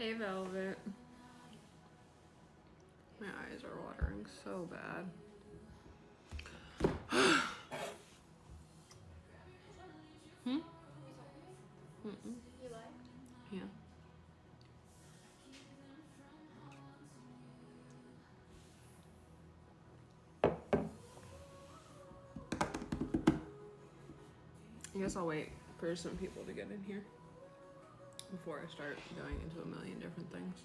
Hey, Velvet. My eyes are watering so bad. Hmm? Mm-mm. You like? Yeah. I guess I'll wait for some people to get in here before I start going into a million different things.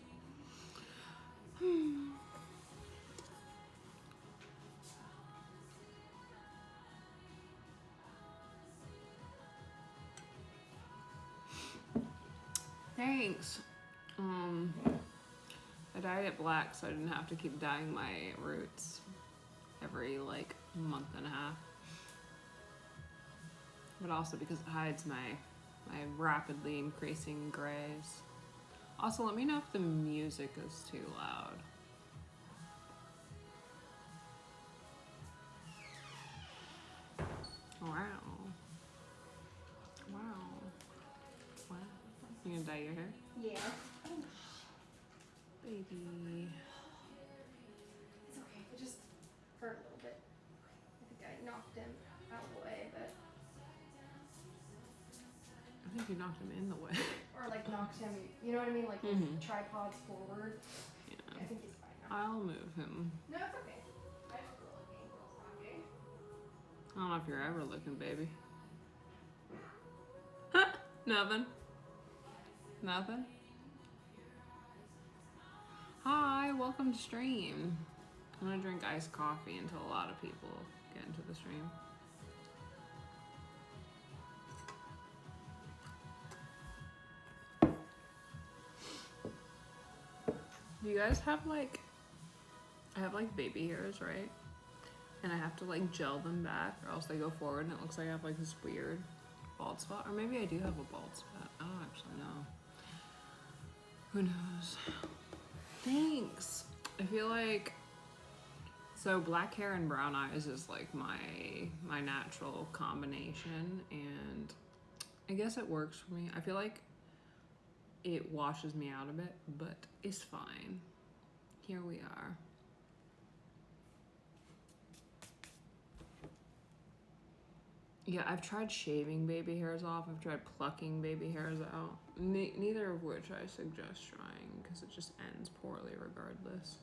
Thanks. I dyed it black so I didn't have to keep dyeing my roots every like month and a half. But also because it hides my rapidly increasing grays. Also, let me know if the music is too loud. Wow. Wow. Wow. You gonna dye your hair? Yeah. Baby. It's okay. It just hurt a little bit. I think I knocked him out of the way, but. I think you knocked him in the way. Or like knocked him, you know what I mean? Like his tripod's forward. Yeah. I think he's fine now. I'll move him. No, it's okay. I just feel like ankles knocking. I don't know if you're ever looking, baby. Nothing. Nothing. Hi, welcome to stream. I'm gonna drink iced coffee until a lot of people get into the stream. Do you guys have like, I have like baby hairs, right? And I have to like gel them back or else they go forward and it looks like I have like this weird bald spot. Or maybe I do have a bald spot. I don't actually know. Who knows? Thanks. I feel like, so black hair and brown eyes is like my natural combination, and I guess it works for me. I feel like it washes me out a bit, but it's fine. Here we are. Yeah, I've tried shaving baby hairs off. I've tried plucking baby hairs out. Neither of which I suggest trying because it just ends poorly regardless.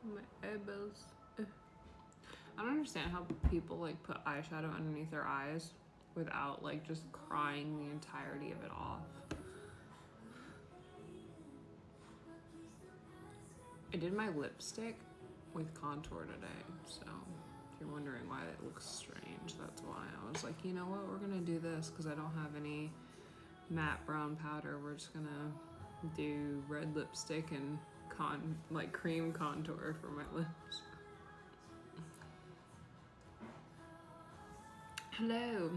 My elbows. I don't understand how people like put eyeshadow underneath their eyes without like just crying the entirety of it off. I did my lipstick with contour today, so if you're wondering why it looks strange, that's why. I was like, you know what, we're gonna do this because I don't have any matte brown powder. We're just gonna do red lipstick and like cream contour for my lips. Hello.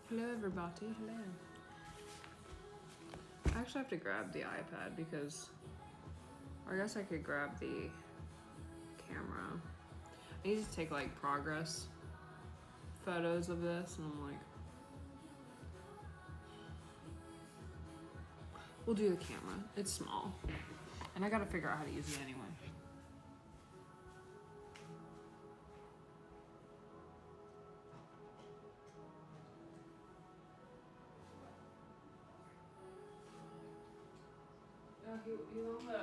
Hello everybody, hello. I actually have to grab the iPad because, or I guess I could grab the camera. I need to take like progress photos of this and I'm like, we'll do the camera. It's small. And I gotta figure out how to use it anyway. He's on the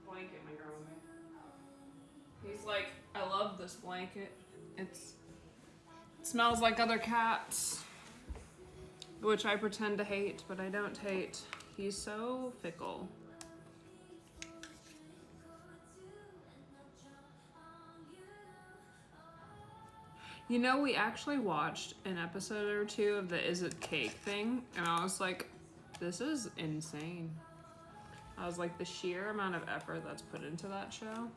blanket my girl made. He's like, I love this blanket. It smells like other cats, which I pretend to hate, but I don't hate. He's so fickle. You know, we actually watched an episode or two of the Is It Cake thing, and I was like, this is insane. I was like, the sheer amount of effort that's put into that show.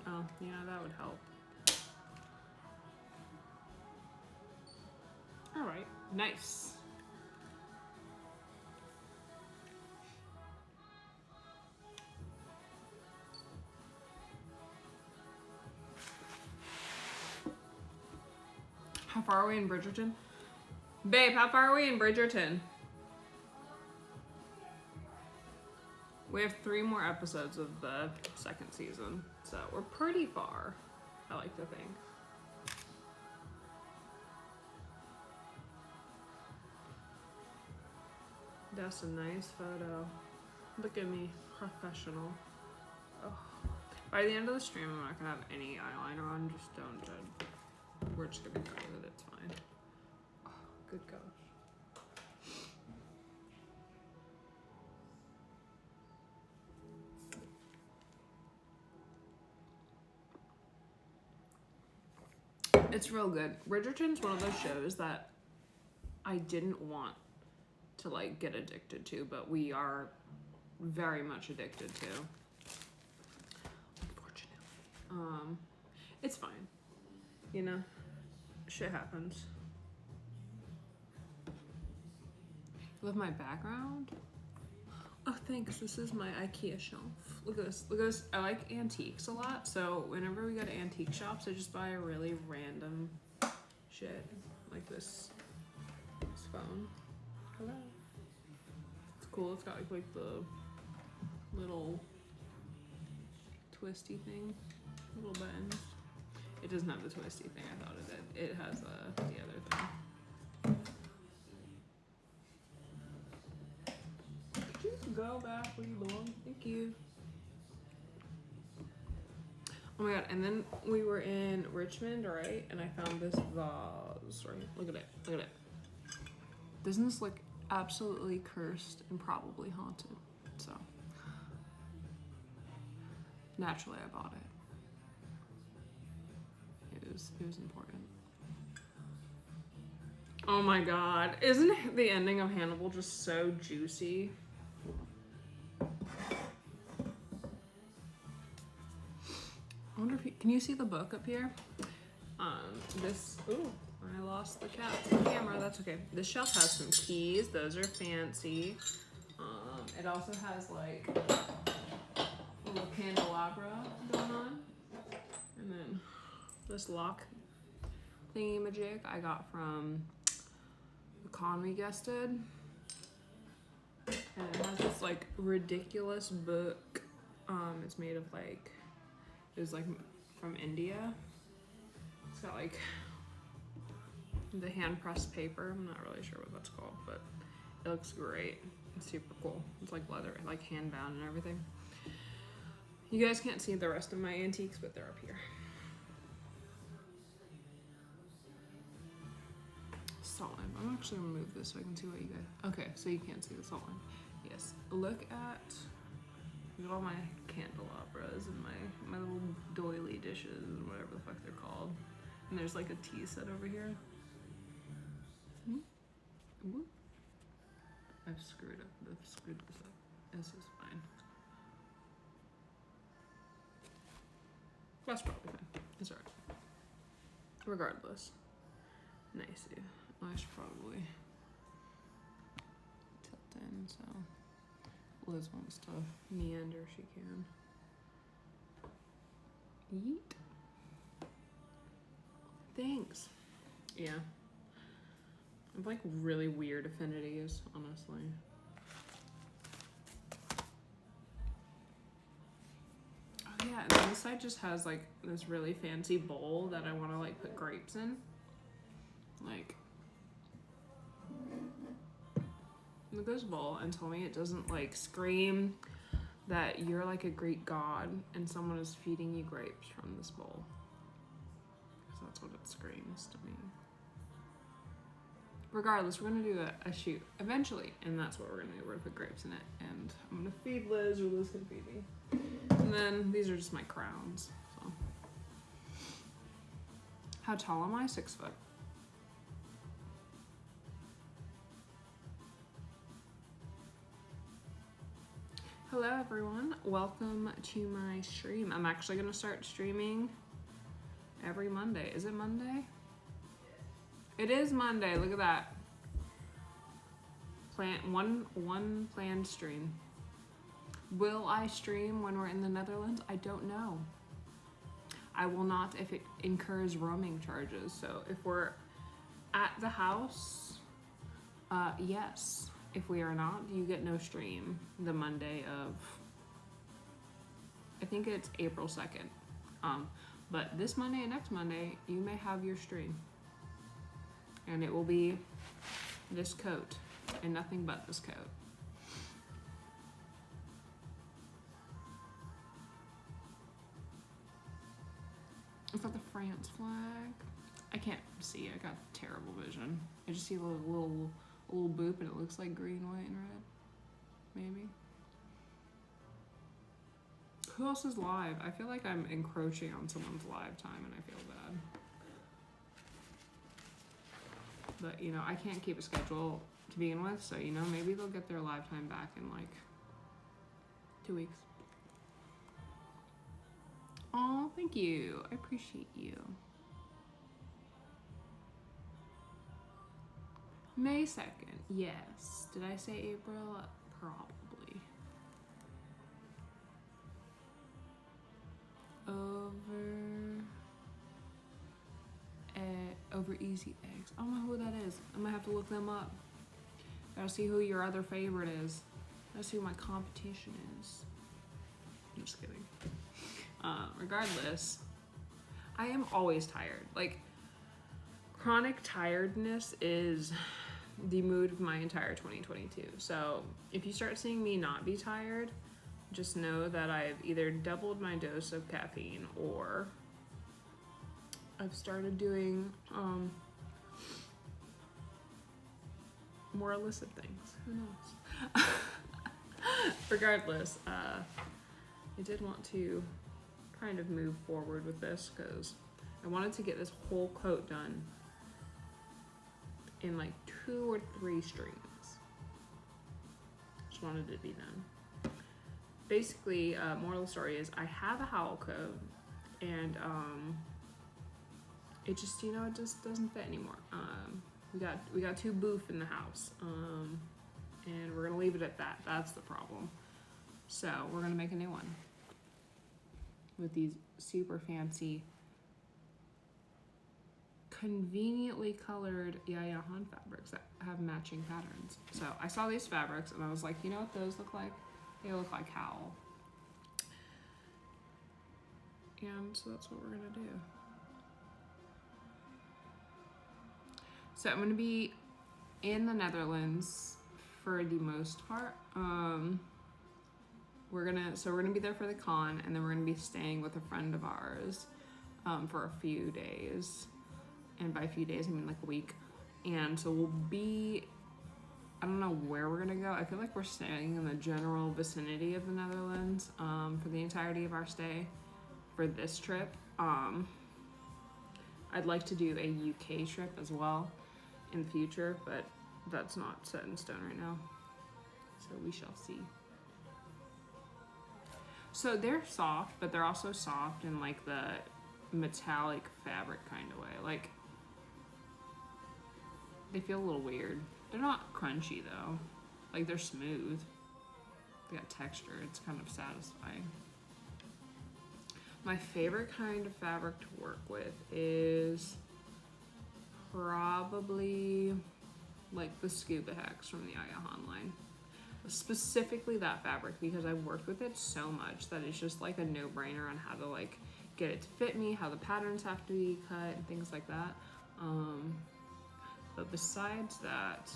Oh, yeah, that would help. All right, nice. How far are we in Bridgerton? Babe, how far are we in Bridgerton? We have 3 more episodes of the 2nd season, so we're pretty far, I like to think. That's a nice photo. Look at me, professional. Oh. By the end of the stream, I'm not gonna have any eyeliner on, just don't judge. We're just gonna go with it, it's fine. Oh, good gosh. It's real good. Bridgerton's one of those shows that I didn't want to like get addicted to, but we are very much addicted to. Unfortunately. It's fine. You know? Shit happens. Love my background? Oh, thanks. This is my IKEA shelf. Look at this. Look at this. I like antiques a lot, so whenever we go to antique shops, I just buy a really random shit. Like this phone. Hello. It's cool. It's got like the little twisty thing. Little buttons. It doesn't have the twisty thing I thought it did. It has the other thing. Go back where you belong. Thank you. Oh my god, and then we were in Richmond, right? And I found this vase, right? Look at it. Look at it. Doesn't this look absolutely cursed and probably haunted? So, naturally I bought it. It was important. Oh my god. Isn't the ending of Hannibal just so juicy? I wonder if can you see the book up here? Ooh, I lost the camera, that's okay. This shelf has some keys, those are fancy. It also has like a little candelabra going on. And then this lock thingy-majig I got from the con we guested. And it has this like ridiculous book. It's made of like, it was like from India. It's got like the hand pressed paper. I'm not really sure what that's called, but it looks great. It's super cool. It's like leather, like hand bound and everything. You guys can't see the rest of my antiques, but they're up here. Salt lime. I'm actually gonna move this so I can see what you guys. Okay, so you can't see the salt lime. Yes. Look at all my candelabras and my little doily dishes and whatever the fuck they're called. And there's like a tea set over here. Ooh. I've screwed this up. This is fine. That's probably fine. It's alright. Regardless. Nice. I should probably tilt in so Liz wants to meander if she can. Yeet. Thanks. Yeah. I have like really weird affinities, honestly. Oh yeah, and then this side just has like this really fancy bowl that I want to like put grapes in. Like, look at this bowl and tell me it doesn't like scream that you're like a Greek god and someone is feeding you grapes from this bowl. Because that's what it screams to me. Regardless, we're gonna do a shoot eventually, and that's what we're gonna do. We're gonna put grapes in it, and I'm gonna feed Liz, or Liz can feed me. And then these are just my crowns. So, how tall am I? 6 foot. Hello everyone, welcome to my stream. I'm actually gonna start streaming every Monday. Is it Monday? It is Monday, look at that. One planned stream. Will I stream when we're in the Netherlands? I don't know. I will not if it incurs roaming charges. So if we're At the house, yes. If we are not, you get no stream the Monday of, I think it's April 2nd. But this Monday and next Monday, you may have your stream. And it will be this coat and nothing but this coat. Is that the France flag? I can't see. I got terrible vision. I just see a little boop and it looks like green, white, and red. Maybe. Who else is live? I feel like I'm encroaching on someone's live time and I feel bad. But, you know, I can't keep a schedule to begin with, so, you know, maybe they'll get their live time back in, like, 2 weeks. Oh, thank you. I appreciate you. May 2nd. Yes. Did I say April? Probably. Over Easy Eggs. I don't know who that is. I'm gonna have to look them up. Gotta see who your other favorite is. Gotta see who my competition is. I'm just kidding. Regardless, I am always tired. Like, chronic tiredness is the mood of my entire 2022. So if you start seeing me not be tired, just know that I've either doubled my dose of caffeine or I've started doing more illicit things. Who knows? Regardless, I did want to kind of move forward with this because I wanted to get this whole coat done in like 2 or 3 streams. Just wanted it to be done. Basically, moral of the story is I have a Howl coat and it just, you know, it just doesn't fit anymore. We got too boof in the house, and we're gonna leave it at that. That's the problem. So we're gonna make a new one with these super fancy, conveniently colored Yaya Han fabrics that have matching patterns. So I saw these fabrics and I was like, you know what those look like? They look like Howl. And so that's what we're gonna do. So I'm gonna be in the Netherlands for the most part. We're gonna be there for the con, and then we're gonna be staying with a friend of ours for a few days. And by a few days, I mean like a week. And so we'll be, I don't know where we're gonna go. I feel like we're staying in the general vicinity of the Netherlands for the entirety of our stay for this trip. I'd like to do a UK trip as well in the future, but that's not set in stone right now. So we shall see. So they're soft, but they're also soft in like the metallic fabric kind of way. Like, they feel a little weird. They're not crunchy though. Like, they're smooth. They got texture. It's kind of satisfying. My favorite kind of fabric to work with is probably like the Scuba Hex from the Ayahan line. Specifically that fabric, because I've worked with it so much that it's just like a no-brainer on how to like get it to fit me, how the patterns have to be cut, and things like that. But besides that,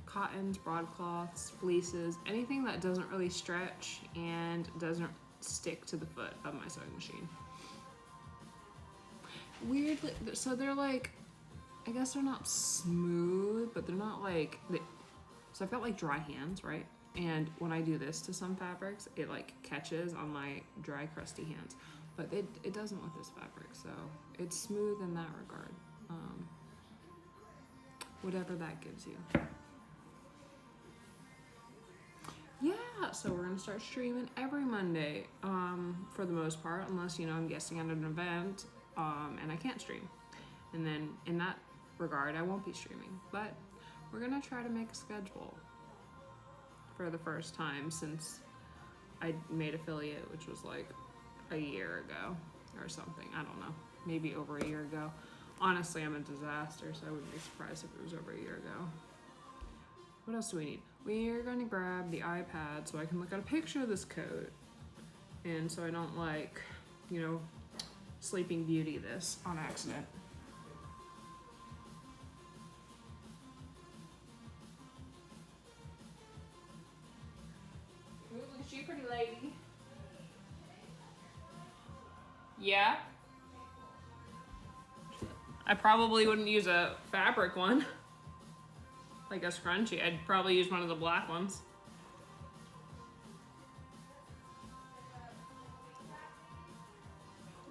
cottons, broadcloths, fleeces, anything that doesn't really stretch and doesn't stick to the foot of my sewing machine. Weirdly, so they're like, I guess they're not smooth, but they're not like, so I've got like dry hands, right? And when I do this to some fabrics, it like catches on my dry, crusty hands. But it doesn't with this fabric, so it's smooth in that regard. Whatever that gives you. Yeah, so we're gonna start streaming every Monday, for the most part, unless, you know, I'm guessing at an event, and I can't stream. And then in that regard, I won't be streaming. But we're gonna try to make a schedule for the first time since I made affiliate, which was like a year ago or something. I don't know, maybe over a year ago. Honestly, I'm a disaster, so I wouldn't be surprised if it was over a year ago. What else do we need? We're gonna grab the iPad so I can look at a picture of this coat. And so I don't like, you know, Sleeping Beauty this on accident. Ooh, look at you, pretty lady. Yeah? I probably wouldn't use a fabric one. Like a scrunchie. I'd probably use one of the black ones.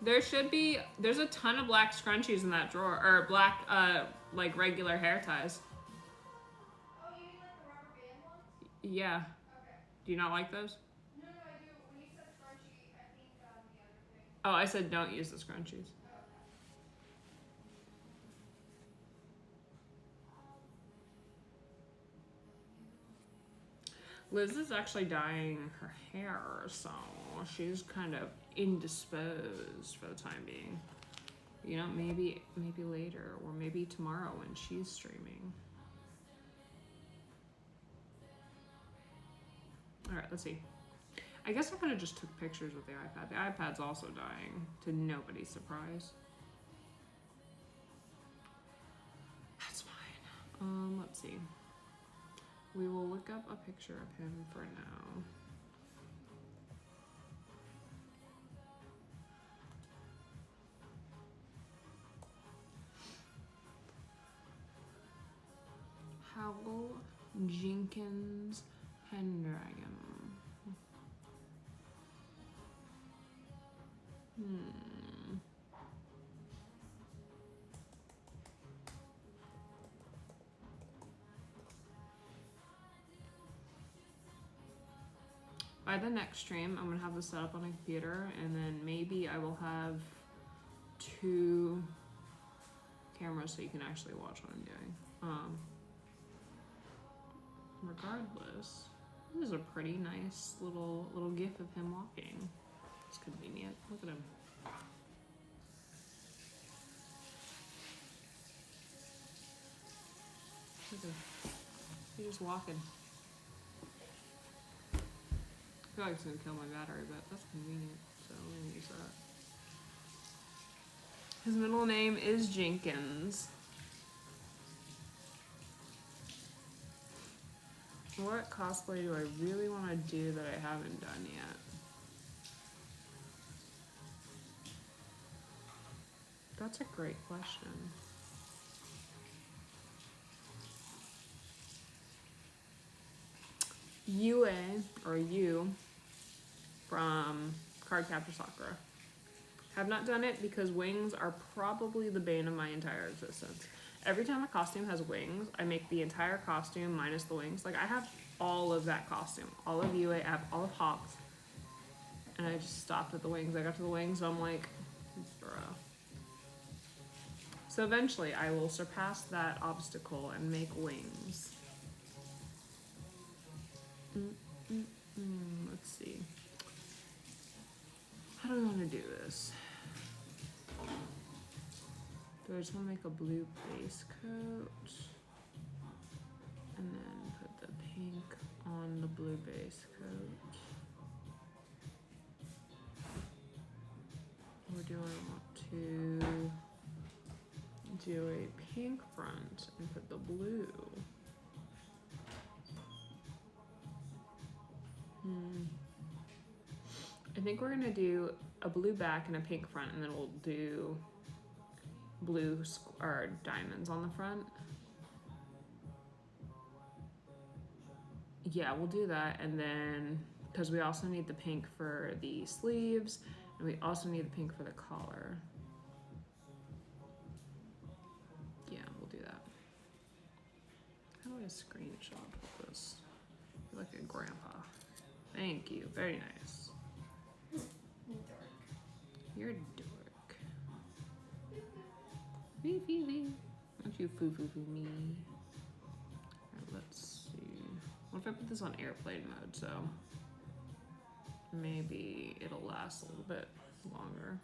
There's a ton of black scrunchies in that drawer, or black, like regular hair ties. Oh, you mean like the rubber band ones? Yeah. Okay. Do you not like those? No, I do. When you said scrunchy, I think the other thing. Oh, I said don't use the scrunchies. Oh, okay. Liz is actually dyeing her hair, so she's kind of indisposed for the time being. You know, maybe later, or maybe tomorrow when she's streaming. All right, let's see. I guess I could have just took pictures with the iPad. The iPad's also dying, to nobody's surprise. That's fine. Let's see. We will look up a picture of him for now. Howl, Jenkins, Pendragon. By the next stream, I'm gonna have this set up on a computer, and then maybe I will have 2 cameras so you can actually watch what I'm doing. Regardless, this is a pretty nice little gif of him walking. It's convenient. Look at him. Look at him. He's just walking. I feel like it's gonna kill my battery, but that's convenient, so we're gonna use that. His middle name is Jenkins. What cosplay do I really want to do that I haven't done yet? That's a great question. UA, or you, from Cardcaptor Sakura. Have not done it because wings are probably the bane of my entire existence. Every time a costume has wings, I make the entire costume minus the wings. Like, I have all of that costume. All of UA, I have all of Hawks. And I just stopped at the wings. I got to the wings, so I'm like, bro. So eventually, I will surpass that obstacle and make wings. Let's see. How do we want to do this? Do I just want to make a blue base coat? And then put the pink on the blue base coat? Or do I want to do a pink front and put the blue? I think we're gonna do a blue back and a pink front, and then we'll do blue or diamonds on the front. Yeah, we'll do that, and then because we also need the pink for the sleeves, and we also need the pink for the collar. Yeah, we'll do that. How do I screenshot this? I feel like a grandpa. Thank you. Very nice. You're a dork. Wee. Don't you foo me. Alright, let's see. What if I put this on airplane mode, so maybe it'll last a little bit longer.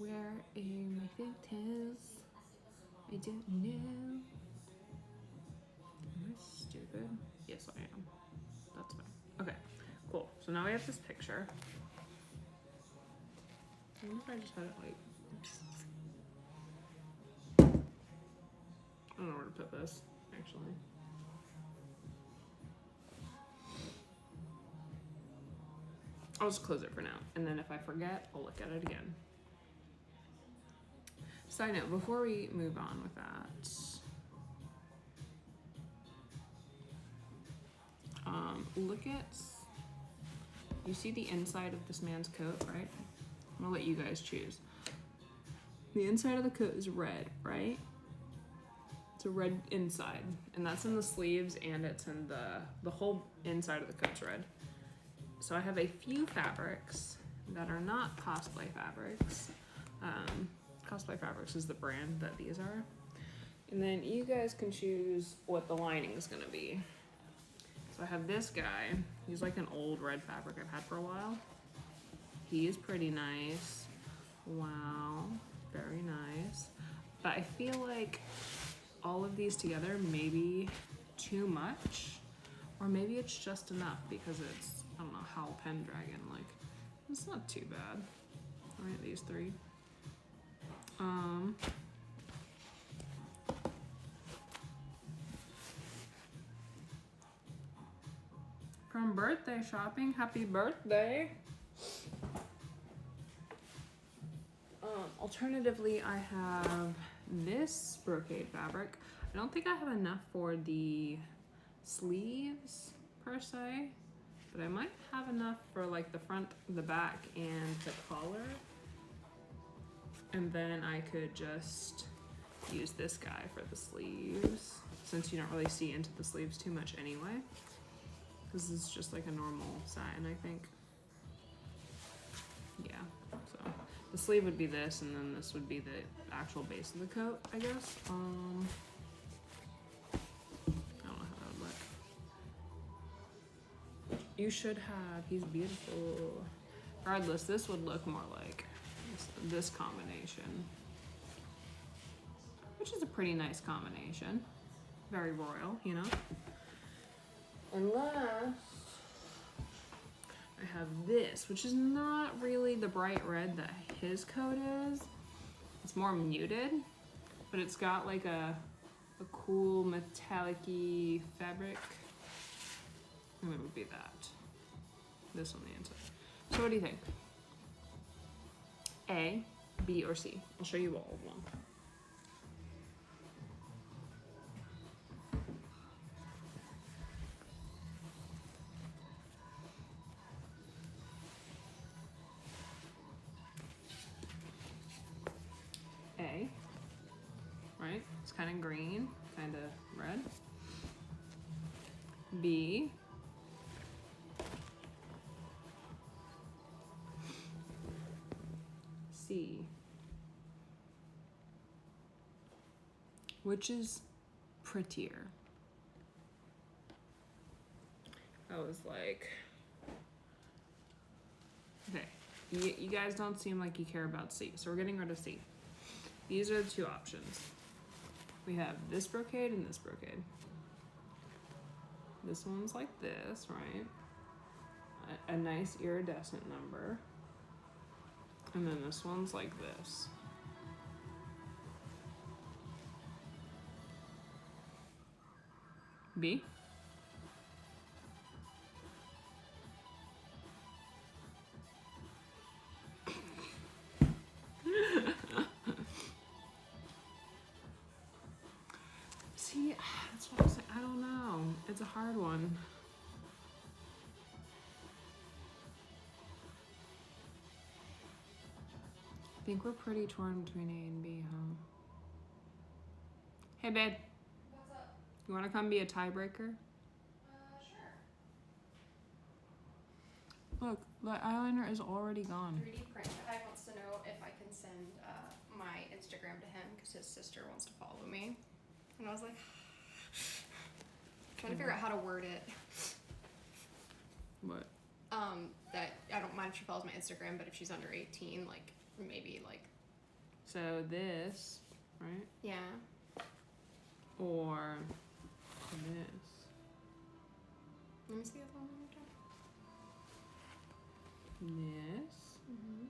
Where are my pigtails? I don't know. Am I stupid? Yes, I am. That's fine. Okay, cool. So now we have this picture. I wonder if I just had it like... I don't know where to put this, actually. I'll just close it for now, and then if I forget, I'll look at it again. Side note, before we move on with that, look at, you see the inside of this man's coat, right? I'm gonna let you guys choose. The inside of the coat is red, right? It's a red inside, and that's in the sleeves, and it's in the whole inside of the coat's red. So I have a few fabrics that are not Cosplay fabrics. Cosplay Fabrics is the brand that these are. And then you guys can choose what the lining is gonna be. So I have this guy. He's like an old red fabric I've had for a while. He is pretty nice. Wow, very nice. But I feel like all of these together may be too much, or maybe it's just enough because it's, I don't know, Howl Pendragon. Like, it's not too bad. All right, these three. From birthday shopping, happy birthday. Alternatively, I have this brocade fabric. I don't think I have enough for the sleeves per se, but I might have enough for like the front, the back, and the collar. And then I could just use this guy for the sleeves, since you don't really see into the sleeves too much anyway. This is just like a normal satin, I think. Yeah, so the sleeve would be this, and then this would be the actual base of the coat, I guess. I don't know how that would look. You should have, he's beautiful. Regardless, this would look more like this combination, which is a pretty nice combination. Very royal, you know? Unless I have this, which is not really the bright red that his coat is. It's more muted, but it's got like a cool metallic-y fabric. And it would be that. This on the inside. So what do you think? A, B, or C? I'll show you all of them. A, right? It's kind of green, kind of red. B, C, which is prettier? I was like, okay, you guys don't seem like you care about C, so we're getting rid of C. These are the two options. We have this brocade and this brocade. This one's like this, right? A nice iridescent number. And then this one's like this. B? See, that's what I'm saying. I don't know. It's a hard one. I think we're pretty torn between A and B, huh? Hey, babe. What's up? You want to come be a tiebreaker? Sure. Look, the eyeliner is already gone. 3D print guy wants to know if I can send my Instagram to him because his sister wants to follow me. And I was like, trying to figure out how to word it. What? That I don't mind if she follows my Instagram, but if she's under 18, like maybe like So this, right? Yeah. Or this. Let me see the other one. This. Mm-hmm.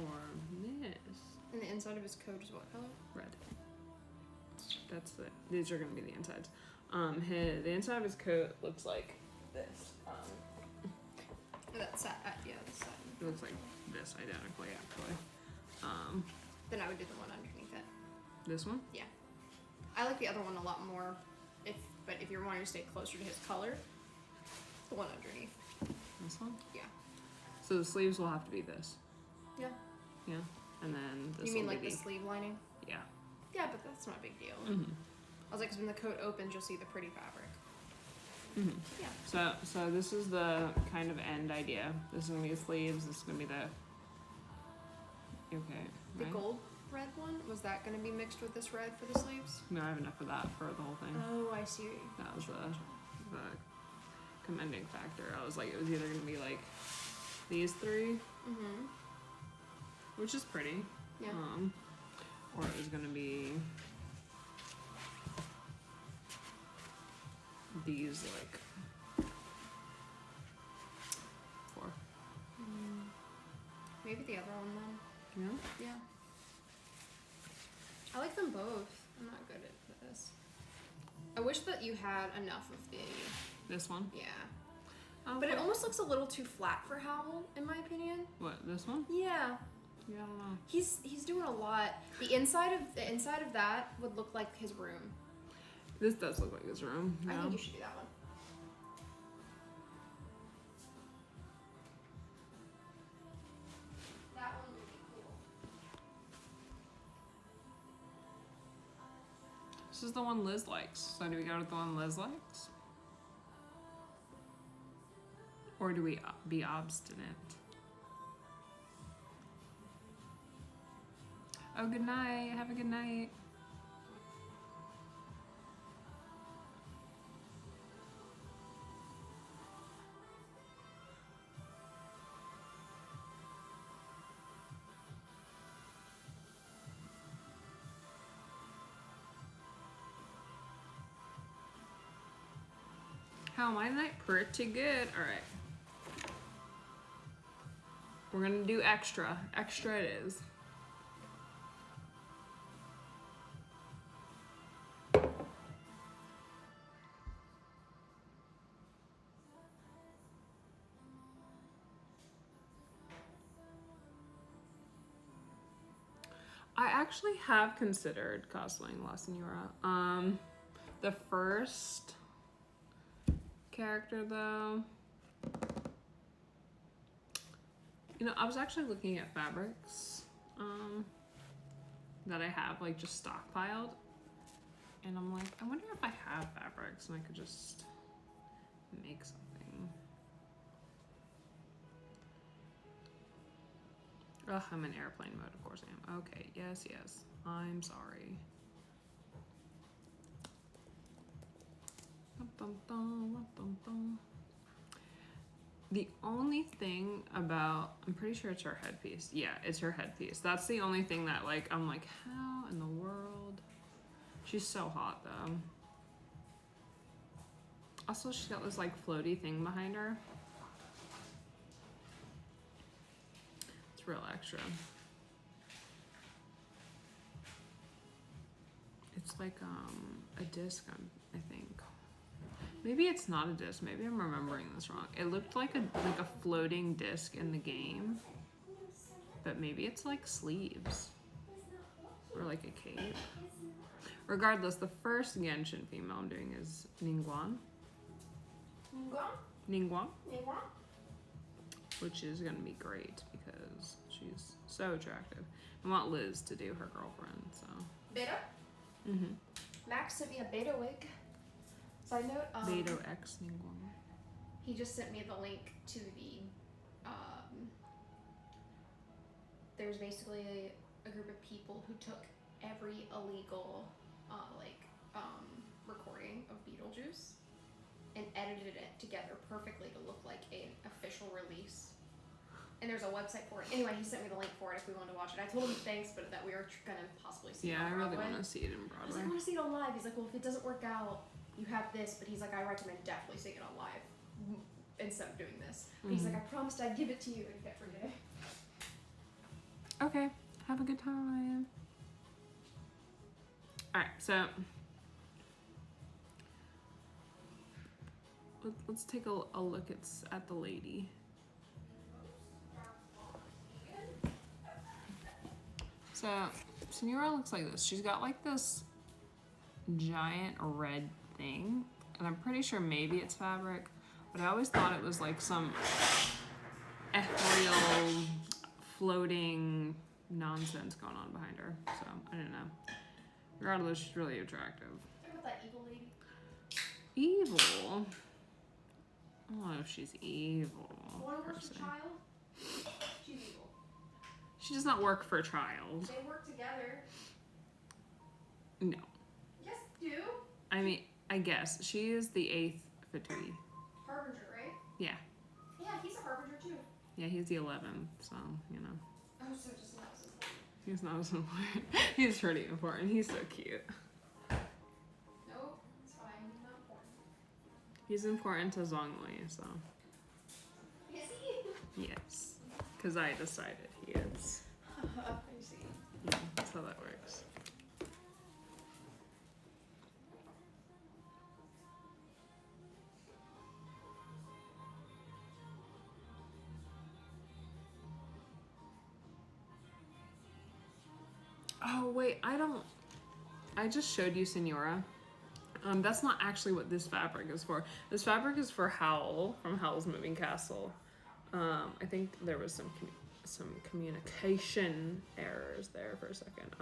Or this. And the inside of his coat is what color? Red. That's it. These are gonna be the insides. The inside of his coat looks like this. That side, yeah, this side. It looks like this identically, actually. Then I would do the one underneath it. This one? Yeah. I like the other one a lot more. But if you're wanting to stay closer to his color, the one underneath. This one? Yeah. So the sleeves will have to be this. Yeah. Yeah. And then this. You mean will like be the sleeve lining? Yeah. Yeah, but that's not a big deal. Mm-hmm. I was like, 'cause when the coat opens, you'll see the pretty fabric. Mm-hmm. Yeah. So this is the kind of end idea. This is gonna be the sleeves. This is gonna be the. Okay. The Right? gold red one, was that going to be mixed with this red for the sleeves? No, I have enough of that for the whole thing. Oh, I see. That was the commending factor. I was like, it was either gonna be like these three, Mm-hmm. which is pretty, Yeah. or it was gonna be these like four. Maybe the other one then. Yeah. Yeah. I like them both. I'm not good at this. I wish that you had enough of the. This one. Yeah. Okay. But it almost looks a little too flat for Howl, in my opinion. What, this one? Yeah. Yeah, I don't know. He's doing a lot. The inside of that would look like his room. This does look like his room. I Yeah. think you should do that one. That one would be cool. This is the one Liz likes. So do we go with the one Liz likes? Or do we be obstinate? Oh, good night. Have a good night. How am I tonight? Pretty good. All right. We're gonna do extra. Extra it is. I actually have considered cosplaying La Senora. The first character though, you know, I was actually looking at fabrics that I have like just stockpiled, and I'm like, I wonder if I have fabrics and I could just make something. Ugh, I'm in airplane mode, of course I am. Okay, yes, I'm sorry. The only thing about, I'm pretty sure it's her headpiece. Yeah, it's her headpiece. That's the only thing that like, I'm like, how in the world? She's so hot though. Also, she's got this like floaty thing behind her. It's real extra. It's like a disc, I think. Maybe it's not a disc. Maybe I'm remembering this wrong. It looked like a floating disc in the game, but maybe it's like sleeves or like a cape. Regardless, the first Genshin female I'm doing is Ningguang. Ningguang, which is gonna be great because she's so attractive. I want Liz to do her girlfriend, so. Beta? Mm-hmm. Max sent me a beta wig. Side note, Beto X Ningguang. he just sent me the link to the, there's basically a group of people who took every illegal, recording of Beetlejuice and edited it together perfectly to look like an official release. and there's a website for it. Anyway, he sent me the link for it if we wanted to watch it. I told him thanks, but that we were gonna possibly see it on I really Broadway. want to see it in I was Broadway. like, I want to see it on live. He's like, well, if it doesn't work out, you have this. But he's like, I recommend definitely seeing it on live instead of doing this. But he's like, I promised I'd give it to you, and he kept forgetting. Okay, have a good time. Alright, so let's take a look at the lady. So Senora looks like this. She's got like this giant red thing, and I'm pretty sure maybe it's fabric, but I always thought it was like some ethereal floating nonsense going on behind her. So I don't know. Regardless, she's really attractive. Talk about that evil lady. Evil? I don't know if she's evil. One per works se. for child. She's evil. She does not work for a child. They work together. No. Yes, do. I mean, I guess. She is the 8th Fatui. Harbinger, right? Yeah. Yeah, he's a harbinger too. Yeah, he's the 11th, so, you know. Oh, so just not as important. He's not as important. He's pretty important. He's so cute. Nope, it's fine. He's not important. He's important to Zhongli, so. Is he? Yes. Because I decided he is. I see. Yeah, that's how that works. Oh, wait, I just showed you Senora. That's not actually what this fabric is for. This fabric is for Howl from Howl's Moving Castle. I think there was some communication errors there for a second.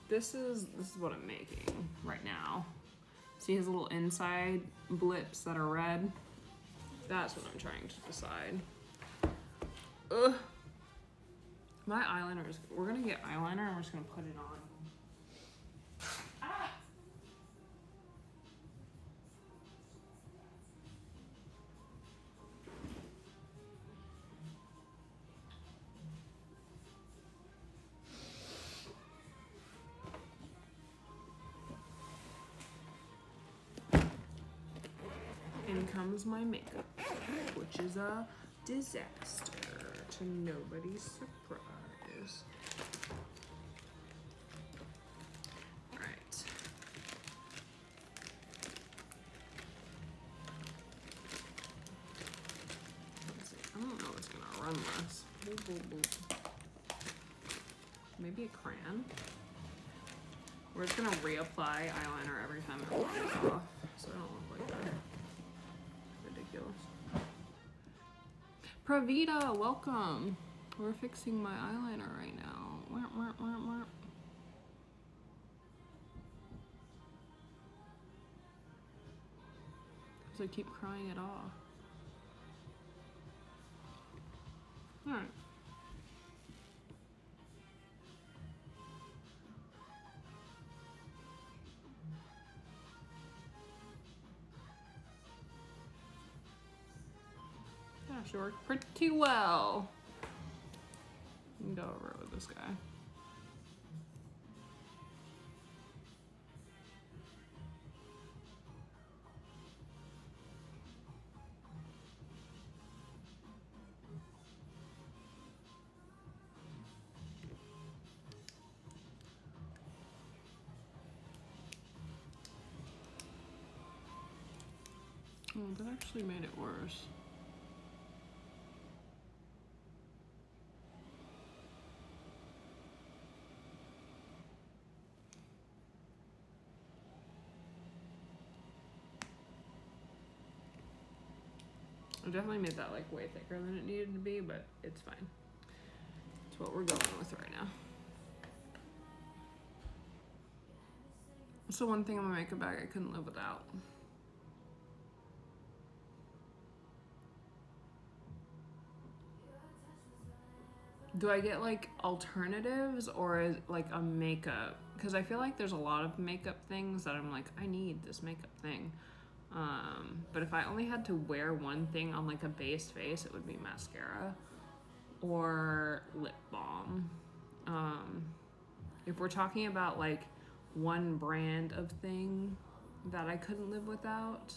This is what I'm making right now. See his little inside blips that are red? That's what I'm trying to decide. Ugh. My eyeliner is, we're gonna get eyeliner and we're just gonna put it on. Ah! In comes my makeup, which is a disaster to nobody's surprise. All right. Let's see. I don't know what's gonna run this. Boop, boop, boop. Maybe a crayon. We're just gonna reapply eyeliner every time it runs off, so I don't look like that. Ridiculous. Pravita, welcome. We're fixing my eyeliner right now. Wah, wah, wah, wah. So I keep crying it off. Alright. Yeah, she worked pretty well. You can go over it with this guy. Oh, that actually made it worse. I definitely made that like way thicker than it needed to be, but it's fine. It's what we're going with right now. So one thing in my makeup bag I couldn't live without. Do I get like alternatives or is like a makeup? Because I feel like there's a lot of makeup things that I'm like, I need this makeup thing. But if I only had to wear one thing on like a base face, it would be mascara or lip balm. If we're talking about like one brand of thing that I couldn't live without,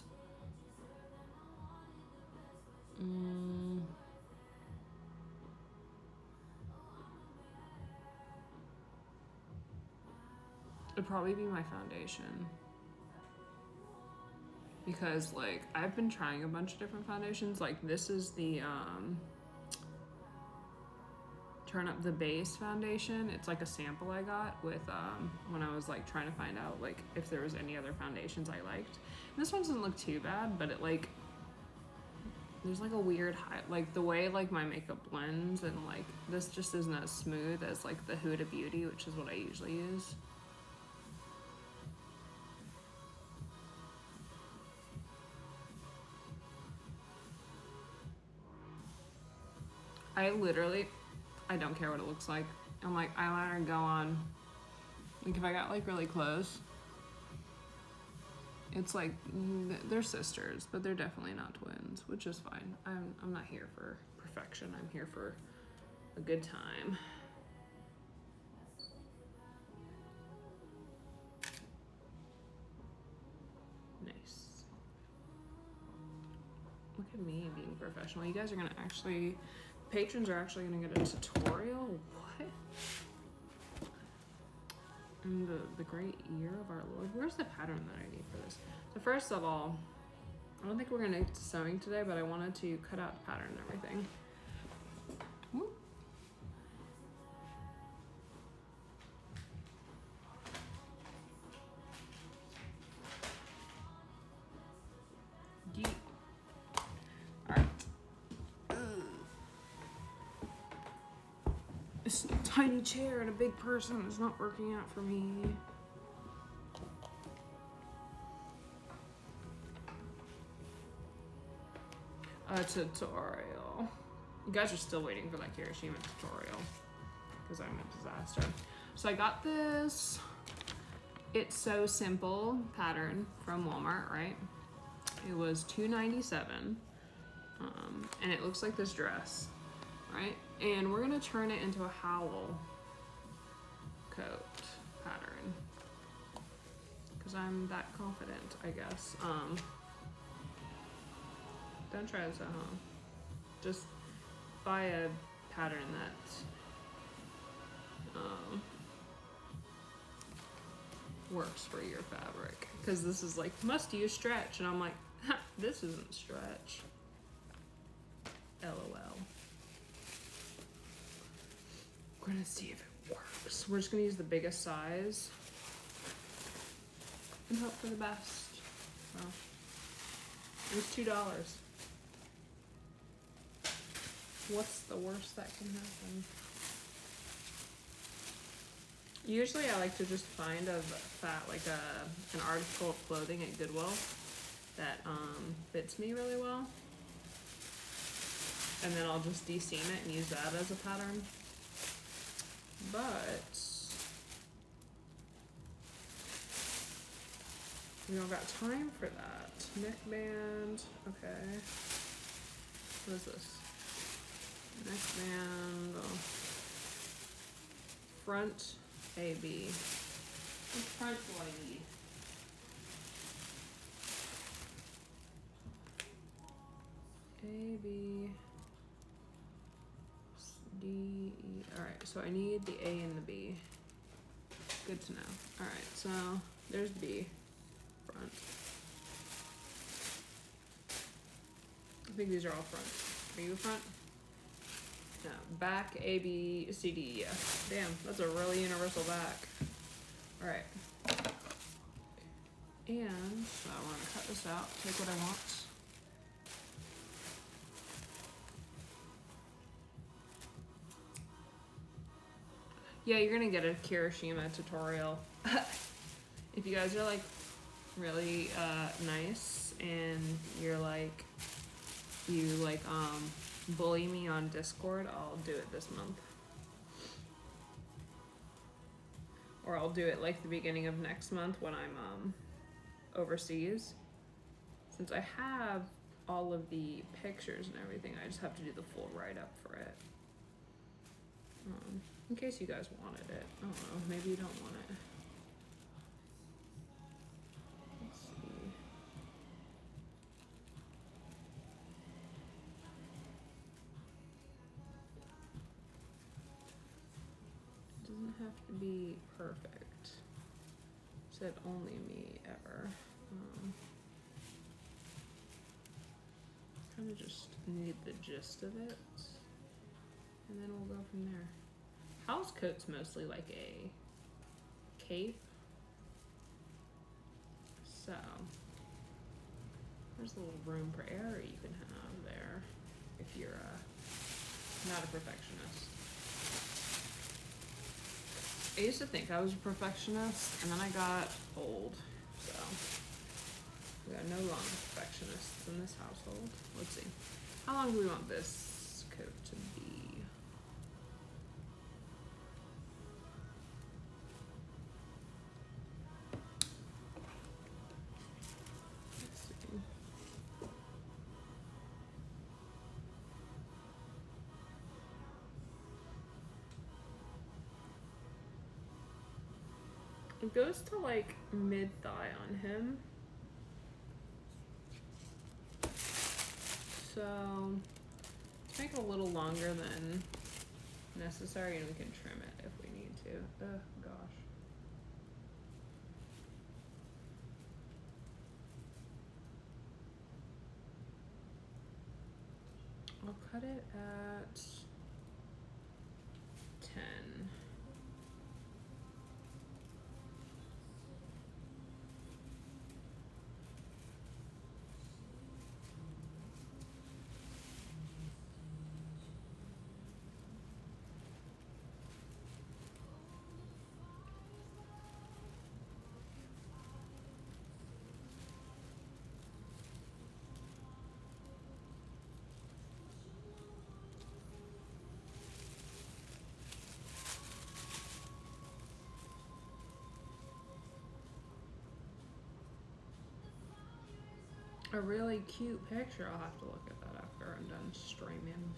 it'd probably be my foundation. Because like I've been trying a bunch of different foundations. Like this is the Turn Up the Base foundation. It's like a sample I got with when I was like trying to find out like if there was any other foundations I liked. And this one doesn't look too bad, but it like there's like a weird like the way like my makeup blends, and like this just isn't as smooth as like the Huda Beauty, which is what I usually use. I don't care what it looks like. I'm like, eyeliner, go on. Like if I got like really close, it's like they're sisters, but they're definitely not twins, which is fine. I'm not here for perfection. I'm here for a good time. Nice. Look at me being professional. You guys are gonna actually, patrons are actually gonna get a tutorial. What? And the great year of our Lord. Where's the pattern that I need for this? So first of all, I don't think we're gonna get to sewing today, but I wanted to cut out the pattern and everything. Woo. Yeet. All right. This tiny chair and a big person is not working out for me. Tutorial. You guys are still waiting for that Kirishima tutorial because I'm a disaster. So I got this It's So Simple pattern from Walmart, right? It was $2.97, and it looks like this dress, right? And we're gonna turn it into a Howl coat pattern because I'm that confident, I guess. Don't try this at home. Just buy a pattern that works for your fabric, because this is like must use stretch, and I'm like, this isn't stretch. LOL. We're gonna see if it works. We're just gonna use the biggest size and hope for the best. So it was $2. What's the worst that can happen? Usually I like to just find an article of clothing at Goodwill that fits me really well, and then I'll just de-seam it and use that as a pattern. But we don't got time for that. Neckband, okay. What is this? Neckband, front AB. What front do I need? A, B, D, E. Alright, so I need the A and the B. Good to know. Alright, so there's B. Front. I think these are all front. Are you front? No. Back, A, B, C, D, E, F. Damn, that's a really universal back. Alright. And so we're gonna cut this out, take what I want. Yeah, you're gonna get a Kirishima tutorial. If you guys are like really nice and you're like, bully me on Discord, I'll do it this month. Or I'll do it like the beginning of next month when I'm overseas. since I have all of the pictures and everything, I just have to do the full write-up for it. In case you guys wanted it. I don't know, maybe you don't want it. Let's see. It doesn't have to be perfect. Said only me ever. Kind of just need the gist of it, and then we'll go from there. Howl's coat's mostly like a cape, so there's a little room for error you can have there if you're not a perfectionist. I used to think I was a perfectionist, and then I got old, so we are no longer perfectionists in this household. Let's see. How long do we want this coat to be? Let's see. It goes to like mid-thigh on him. So let's make it a little longer than necessary, and we can trim it if we need to. Oh gosh. I'll cut it at 10. A really cute picture. I'll have to look at that after I'm done streaming.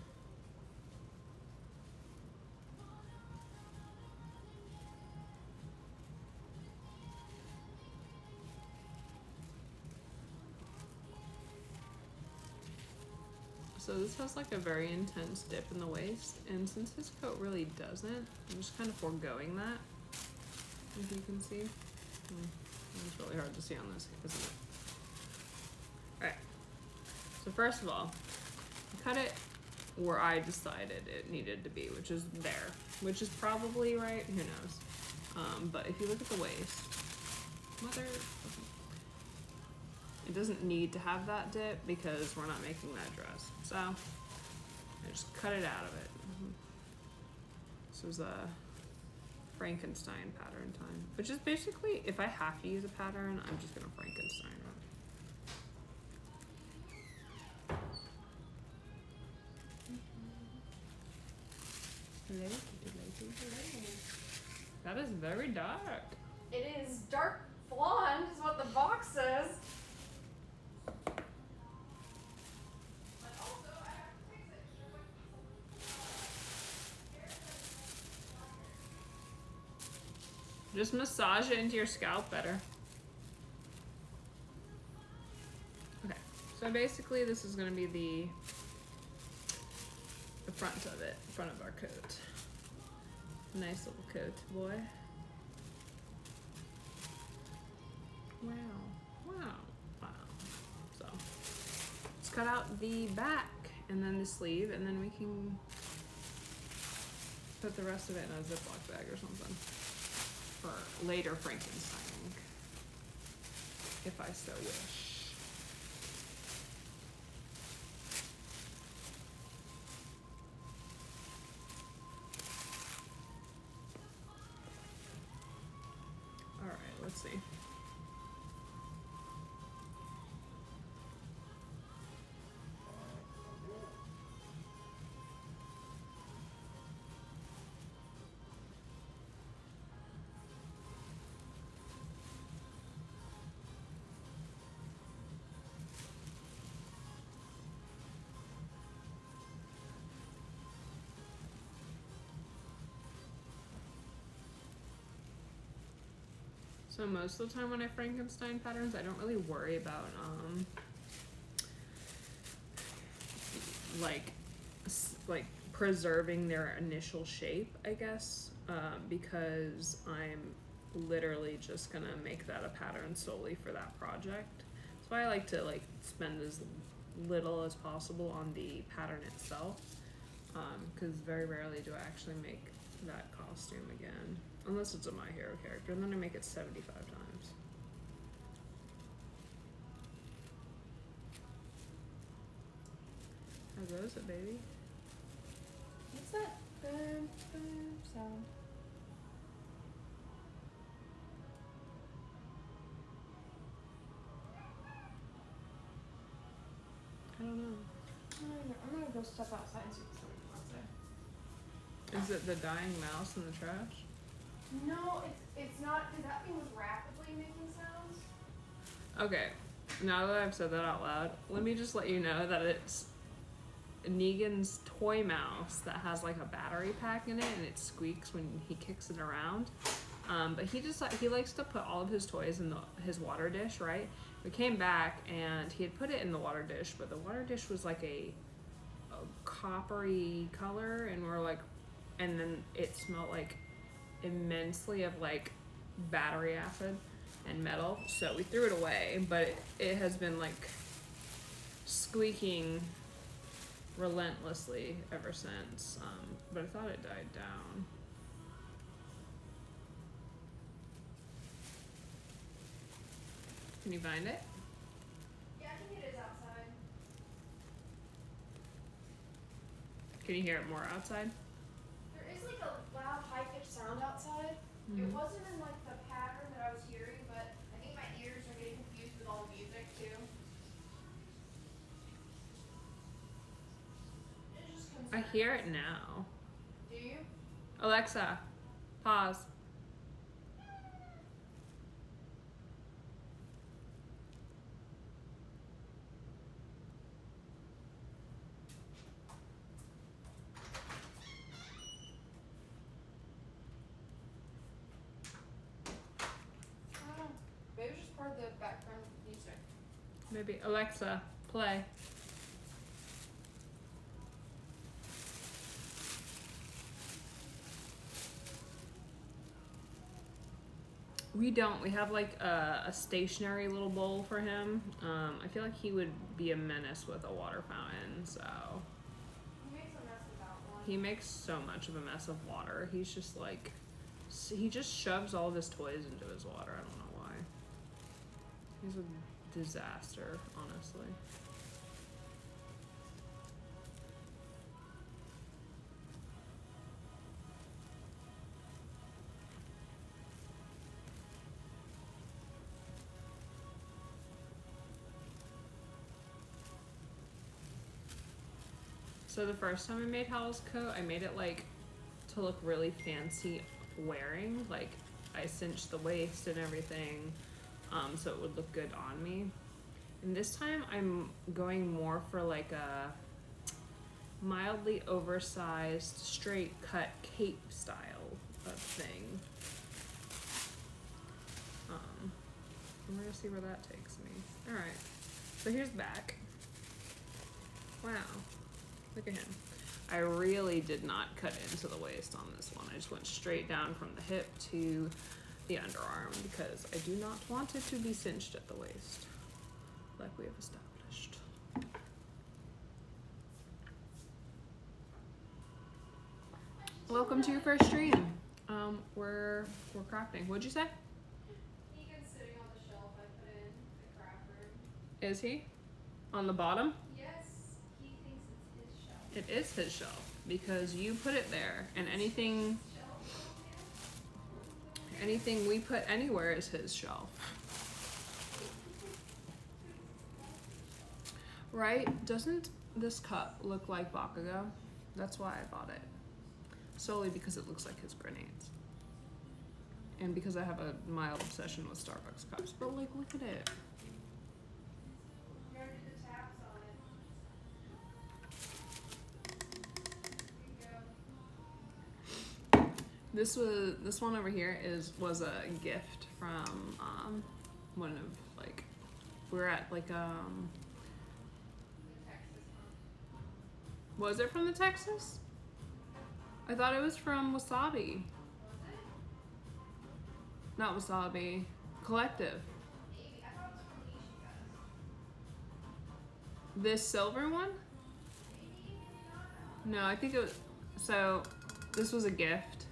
So this has like a very intense dip in the waist, and since his coat really doesn't, I'm just kind of foregoing that, if you can see. It's really hard to see on this, isn't it? Alright, so first of all, I cut it where I decided it needed to be, which is there, which is probably right, who knows. But if you look at the waist, it doesn't need to have that dip because we're not making that dress. So I just cut it out of it. This was a Frankenstein pattern time, which is basically, if I have to use a pattern, I'm just gonna Frankenstein it. That is very dark. It is dark blonde is what the box says. Just massage it into your scalp better. Okay, so basically this is gonna be the front of it, front of our coat. Nice little coat, boy. Wow, wow, wow. So let's cut out the back and then the sleeve, and then we can put the rest of it in a Ziploc bag or something for later Frankensteining, if I so wish. All right, let's see. So most of the time when I Frankenstein patterns, I don't really worry about like preserving their initial shape, I guess, because I'm literally just gonna make that a pattern solely for that project. So I like to like spend as little as possible on the pattern itself, because very rarely do I actually make that costume again, unless it's a My Hero character, and then I make it 75 times. How goes it, baby? What's that? Boom, boom sound. I don't know. I'm gonna go step outside and see what's going on outside. Is it the dying mouse in the trash? No, it's not, because that thing was rapidly making sounds. Okay, now that I've said that out loud, let me just let you know that it's Negan's toy mouse that has like a battery pack in it, and it squeaks when he kicks it around. But he likes to put all of his toys in his water dish, right? We came back and he had put it in the water dish, but the water dish was like a coppery color, and and then it smelled like immensely of like battery acid and metal, so we threw it away. But it has been like squeaking relentlessly ever since, but I thought it died down. Can you find it? Yeah, I think it is outside. Can you hear it more outside? There is like a loud, high-pitched sound outside. It wasn't in like the pattern that I was hearing, but I think my ears are getting confused with all the music too. It just I hear it now. Do you? Alexa, pause. Maybe it's just part of the background music. Maybe Alexa, play. We don't. We have like a stationary little bowl for him. I feel like he would be a menace with a water fountain, so. He makes a mess without one. He makes so much of a mess of water. He's just like, he just shoves all of his toys into his water. I don't know why. He's a disaster, honestly. So the first time I made Howl's coat, I made it like to look really fancy wearing. Like I cinched the waist and everything, so it would look good on me. And this time I'm going more for like a mildly oversized, straight cut cape style of thing. We're gonna see where that takes me. All right, so here's the back. Wow. Look at him. I really did not cut into the waist on this one. I just went straight down from the hip to the underarm because I do not want it to be cinched at the waist, like we have established. Welcome to your first stream. We're crafting. What'd you say? Negan's sitting on the shelf I put in the craft room. Is he? On the bottom? Yes, he thinks it's his shelf. It is his shelf because you put it there, and anything we put anywhere is his shelf. Right? Doesn't this cup look like Bakugo? That's why I bought it. Solely because it looks like his grenades. And because I have a mild obsession with Starbucks cups. But like, look at it. You already did the taps on it. Here you go. This one over here was a gift from one of like, we were at like was it from the Texas? I thought it was from Wasabi. Not Wasabi. Collective. This silver one? No, I think it was. So, this was a gift.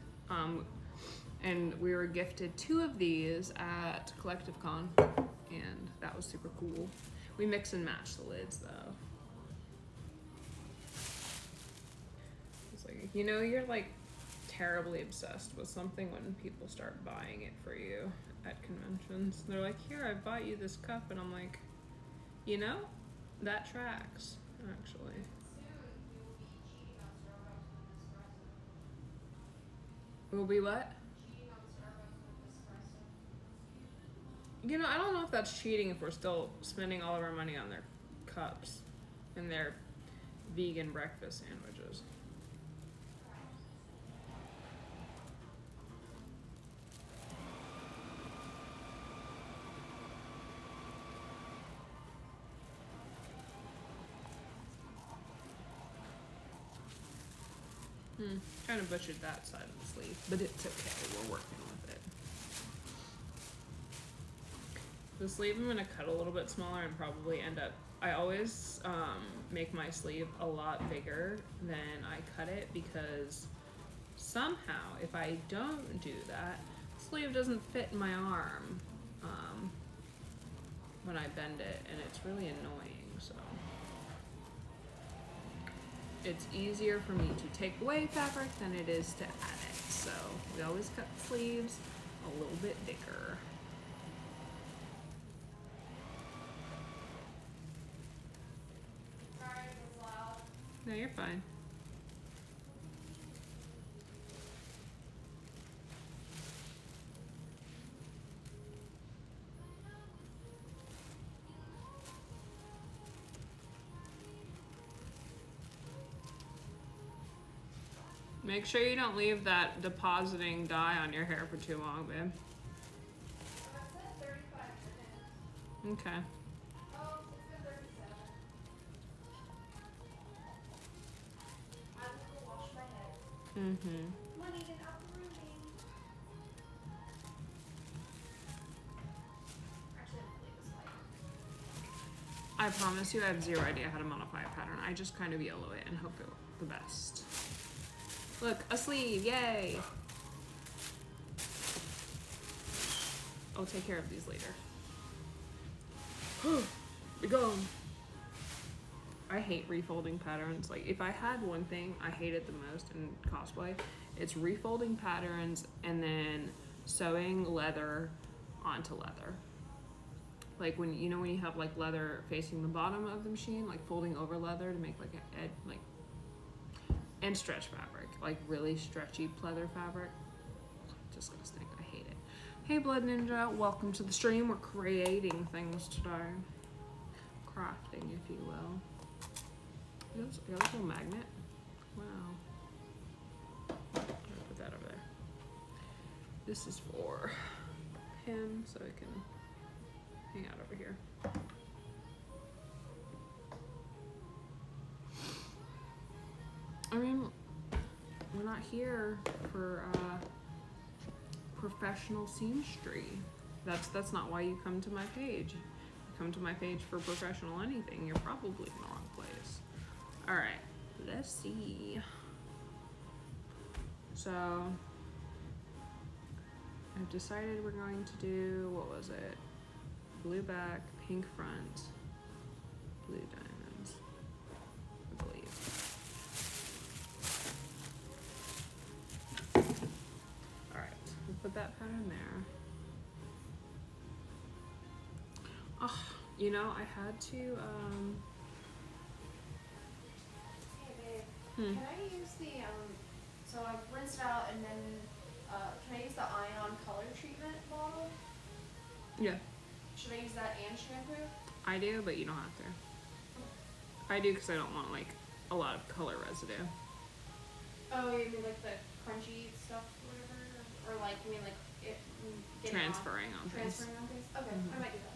And we were gifted 2 of these at Collective Con. And that was super cool. We mix and match the lids though. It's like, you know, you're like terribly obsessed with something when people start buying it for you at conventions. They're like, here, I bought you this cup. And I'm like, you know, that tracks, actually. Will be what? You know, I don't know if that's cheating if we're still spending all of our money on their cups and their vegan breakfast sandwiches. Kind of butchered that side of the sleeve, but it's okay. We're working with it. The sleeve I'm gonna cut a little bit smaller and probably end up. I always make my sleeve a lot bigger than I cut it because somehow, if I don't do that, the sleeve doesn't fit in my arm when I bend it, and it's really annoying. So. It's easier for me to take away fabric than it is to add it. So we always cut the sleeves a little bit bigger. Sorry, it was loud. No, you're fine. Make sure you don't leave that depositing dye on your hair for too long, babe. That's at 35 minutes. Okay. Oh, it's been 37. I will go wash my head. Money and uprooting. Actually, I believe this light. I promise you I have 0 idea how to modify a pattern. I just kind of yellow it and hope for the best. Look, a sleeve, yay! I'll take care of these later. Be gone. I hate refolding patterns. Like, if I had one thing I hated the most in cosplay, it's refolding patterns and then sewing leather onto leather. Like when you know when you have like leather facing the bottom of the machine, like folding over leather to make like a like and stretch fabric, like really stretchy pleather fabric. Disgusting. I hate it. Hey Blood Ninja, welcome to the stream. We're creating things today. Crafting, if you will. You got a little magnet. Wow. I'm gonna put that over there. This is for him, so he can hang out over here. I mean, we're not here for professional seamstry. That's not why you come to my page. You come to my page for professional anything, you're probably in the wrong place. All right, let's see. So I've decided we're going to do, what was it? Blue back, pink front, blue diamonds, I believe. All right, we'll put that pattern there. Oh, you know, I had to, Hey babe, can I use the, so I've rinsed out and then, can I use the ion color treatment bottle? yeah, Should I use that and shampoo? I do, but you don't have to. I do because I don't want like a lot of color residue. Oh, you mean like the crunchy stuff or whatever? Or like, you mean like getting Transferring on off. things. Transferring on things? Okay, Mhm. I might do that.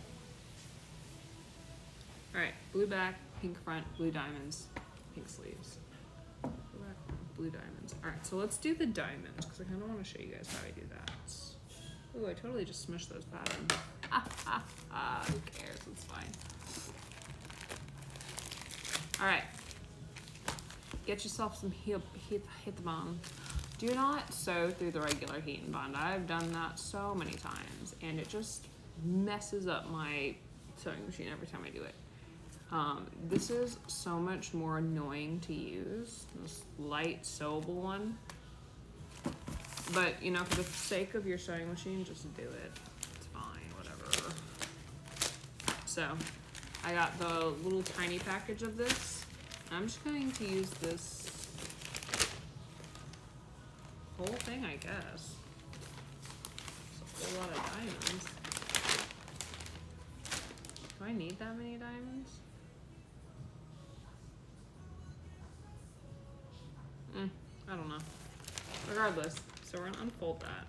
Alright, blue back, pink front, blue diamonds, pink sleeves. Blue back, blue diamonds. Alright, so let's do the diamonds, because I kind of want to show you guys how I do that. Ooh, I totally just smushed those patterns. Who cares? It's fine. Alright. Get yourself some heat the bond. Do not sew through the regular heat and bond. I've done that so many times, and it just messes up my sewing machine every time I do it. This is so much more annoying to use, this light sewable one. But, you know, for the sake of your sewing machine, just do it. It's fine, whatever. So, I got the little tiny package of this. I'm just going to use this whole thing, I guess. It's a whole lot of diamonds. Do I need that many diamonds? I don't know. Regardless, so we're gonna unfold that.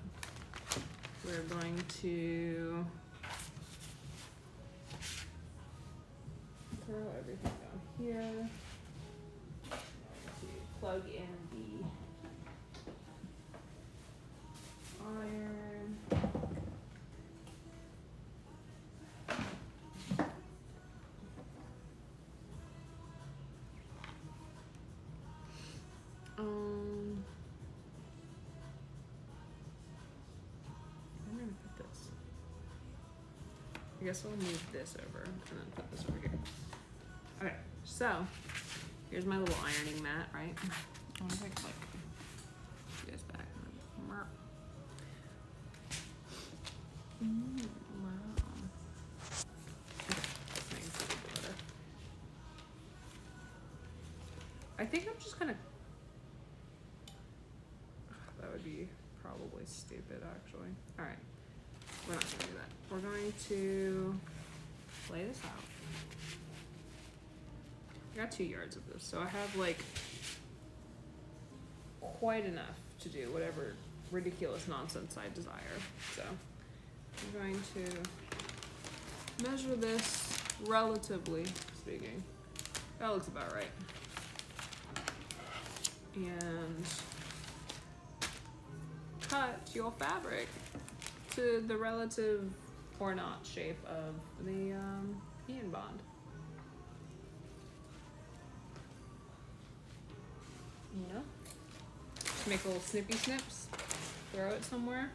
We're going to throw everything down here. To plug in the iron. I'm gonna put this. I guess I'll move this over and then put this over here. Okay, so here's my little ironing mat, right? I want to take like you guys back. Wow. Okay, that's making it a little better. I think I'm just gonna. That would be probably stupid, actually. All right, we're not gonna do that. We're going to lay this out. I got 2 yards of this, so I have like quite enough to do whatever ridiculous nonsense I desire. So I'm going to measure this relatively speaking. That looks about right. And cut your fabric to the relative or not shape of the heat and bond. You know? Make little snippy snips, throw it somewhere.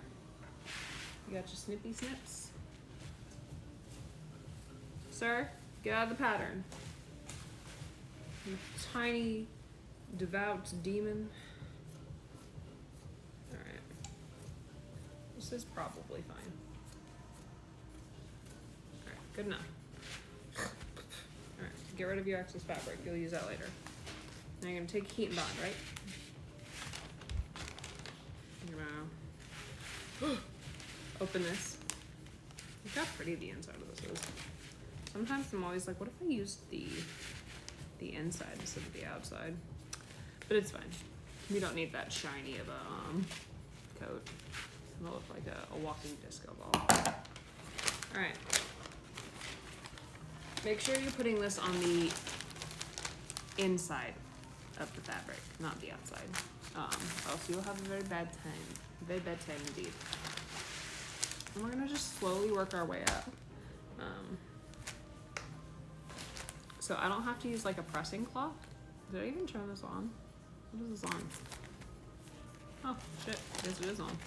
You got your snippy snips. Sir, get out of the pattern. You tiny, devout demon. Alright. This is probably fine. Alright, good enough. Alright, get rid of your excess fabric. You'll use that later. Now you're gonna take heat and bond, right? You're gonna open this. Look how pretty the inside of this is. Sometimes I'm always like, what if I used the inside instead of the outside? But it's fine. We don't need that shiny of a coat. It'll look like a walking disco ball. All right. Make sure you're putting this on the inside of the fabric, not the outside. Else you'll have a very bad time indeed. And we're gonna just slowly work our way up. So I don't have to use like a pressing cloth. Did I even turn this on? What is this on? Oh shit, yes it is on.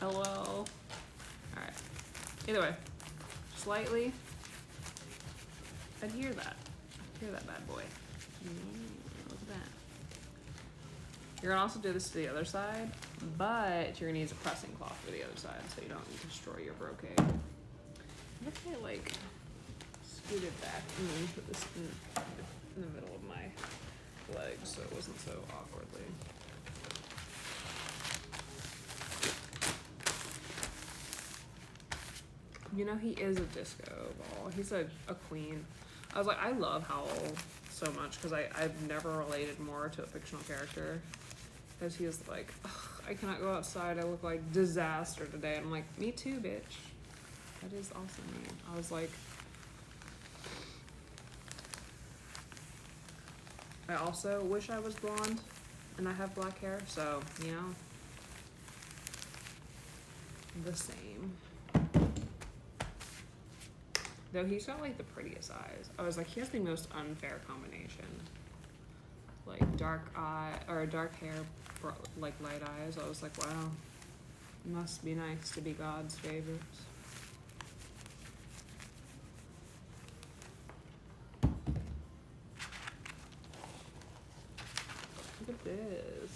LOL. Alright. Either way, slightly adhere that. Adhere that bad boy. Look at that. You're gonna also do this to the other side, but you're gonna use a pressing cloth for the other side so you don't destroy your brocade. What if I like scoot it back and then put this in the middle of my legs so it wasn't so awkwardly. You know, he is a disco ball. He's a queen. I was like, I love Howl so much because I've never related more to a fictional character Because he was like, "Ugh, I cannot go outside. I look like disaster today." I'm like, me too, bitch. That is also me. I was like, I also wish I was blonde and I have black hair, so, you know, the same. Though he's got like the prettiest eyes. I was like, he has the most unfair combination. Like dark eye, or dark hair, like light eyes. I was like, wow, must be nice to be God's favorites. Look at this.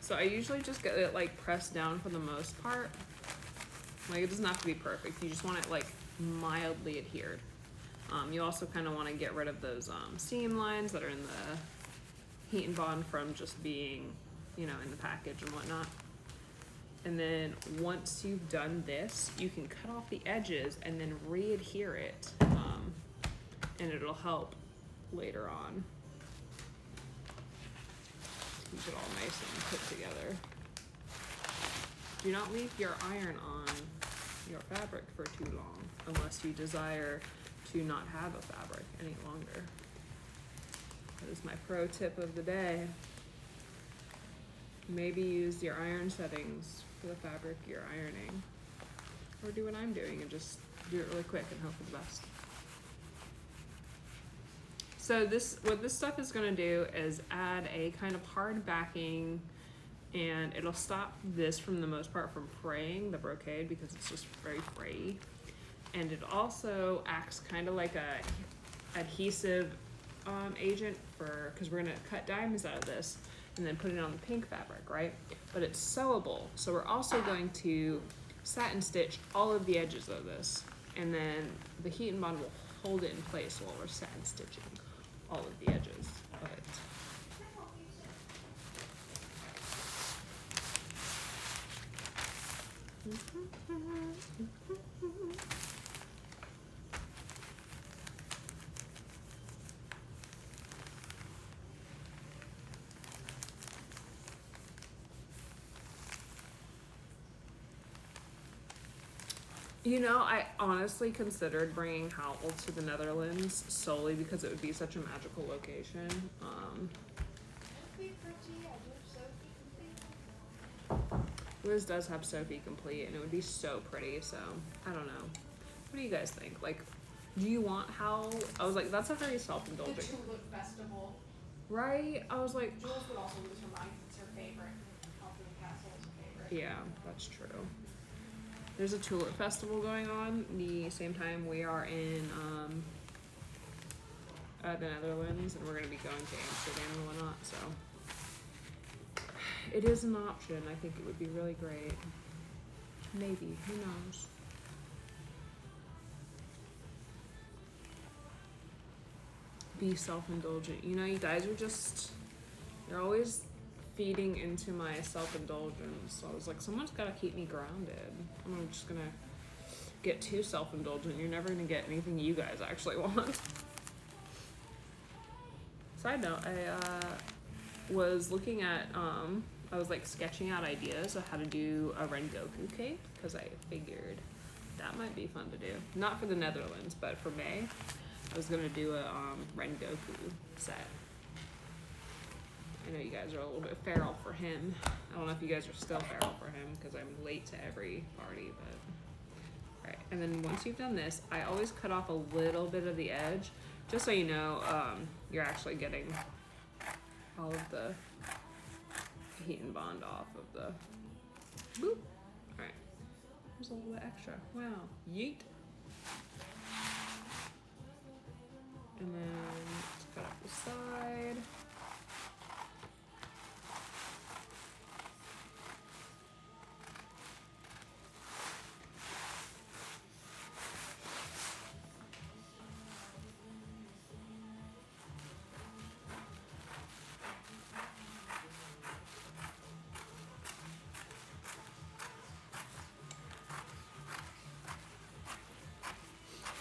So I usually just get it like pressed down for the most part. Like it doesn't have to be perfect. You just want it like mildly adhered. You also kind of want to get rid of those seam lines that are in the heat and bond from just being, you know, in the package and whatnot. And then once you've done this, you can cut off the edges and then re-adhere it, and it'll help later on. Keep it all nice and put together. Do not leave your iron on your fabric for too long unless you desire to not have a fabric any longer. That is my pro tip of the day. Maybe use your iron settings for the fabric you're ironing. Or do what I'm doing and just do it really quick and hope for the best. So what this stuff is gonna do is add a kind of hard backing, and it'll stop this from the most part from fraying, the brocade, because it's just very frayy. And it also acts kind of like a adhesive agent because we're gonna cut diamonds out of this and then put it on the pink fabric, right? But it's sewable, so we're also going to satin stitch all of the edges of this, and then the heat and bond will hold it in place while we're satin stitching all of the edges of it. You know, I honestly considered bringing Howl to the Netherlands solely because it would be such a magical location. Liz does have Sophie complete, and it would be so pretty, so I don't know. What do you guys think? Like, do you want Howl? I was like, that's a very self-indulgent. The Tulip Festival. Right? I was like, Jules would also lose her mind because it's her favorite. Elfin Castle is her favorite. yeah, that's true. There's a tulip festival going on the same time we are in the Netherlands, and we're going to be going to Amsterdam and whatnot, so it is an option. I think it would be really great. Maybe, who knows? Be self-indulgent. You know, you guys are just, you're always feeding into my self-indulgence. So I was like, someone's got to keep me grounded. I'm just gonna get too self-indulgent. You're never gonna get anything you guys actually want. Side note, I was looking at, I was like sketching out ideas of how to do a Rengoku cape, because I figured that might be fun to do. Not for the Netherlands, but for May, I was gonna do a Rengoku set. I know you guys are a little bit feral for him. I don't know if you guys are still feral for him because I'm late to every party, but right. And then once you've done this, I always cut off a little bit of the edge, just so you know you're actually getting all of the heat and bond off of the boop. All right, there's a little bit extra. Wow, yeet. And then let's cut off the side.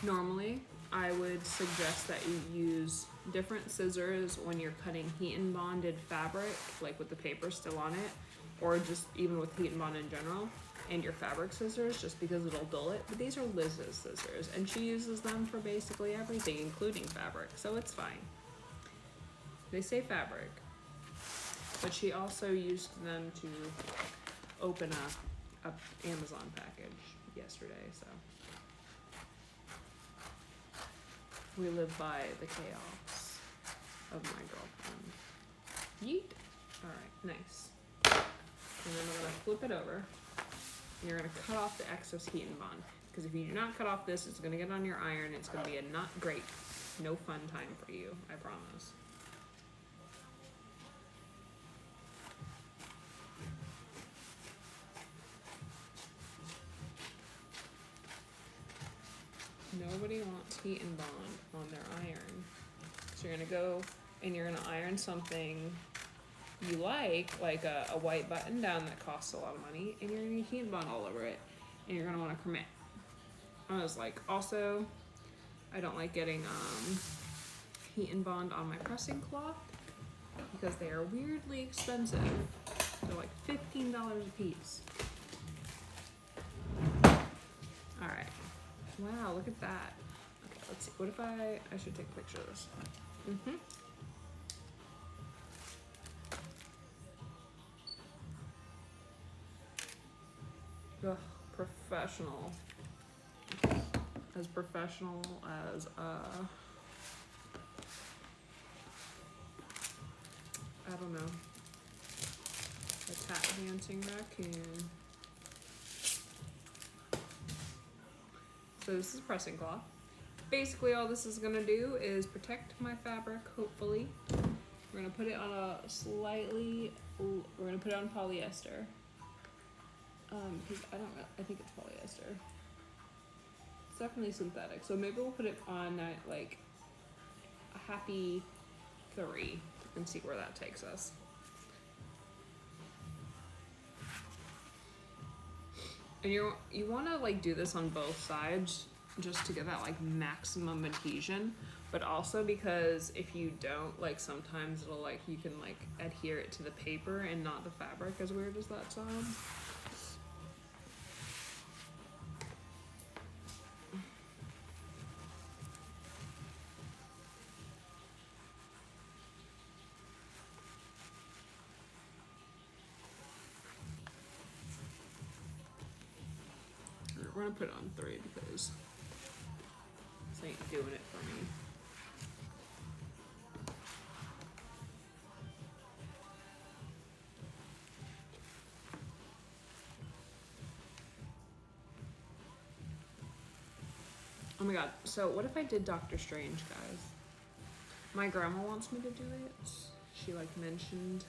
Normally, I would suggest that you use different scissors when you're cutting heat and bonded fabric, like with the paper still on it, or just even with heat and bond in general, and your fabric scissors, just because it'll dull it. But these are Liz's scissors, and she uses them for basically everything, including fabric, so it's fine. They say fabric, but she also used them to open a Amazon package yesterday, so. We live by the chaos of my girlfriend. Yeet. Alright, nice. And then we're gonna flip it over. And you're gonna cut off the excess heat and bond. Because if you do not cut off this, it's gonna get on your iron. It's gonna be a not great, no fun time for you, I promise. Nobody wants heat and bond on their iron. So you're gonna go and you're gonna iron something you like a white button down that costs a lot of money, and you're gonna need heat and bond all over it, and you're gonna wanna commit. I was like, also, I don't like getting heat and bond on my pressing cloth because they are weirdly expensive. They're like $15 a piece. Alright. Wow, look at that. Okay, let's see. What if I should take a picture of this. Ugh, professional. As professional as I don't know, a tap dancing raccoon. So this is pressing cloth. Basically all this is gonna do is protect my fabric, hopefully. We're gonna put it on a we're gonna put it on polyester. Because I think it's polyester. It's definitely synthetic. So maybe we'll put it on like a happy 3 and see where that takes us. And you wanna like do this on both sides just to get that like maximum adhesion, but also because if you don't, like sometimes it'll like, you can like adhere it to the paper and not the fabric, as weird as that sounds. We're gonna put it on 3 because this ain't doing it for me. Oh my god, so what if I did Doctor Strange, guys? My grandma wants me to do it. She like mentioned,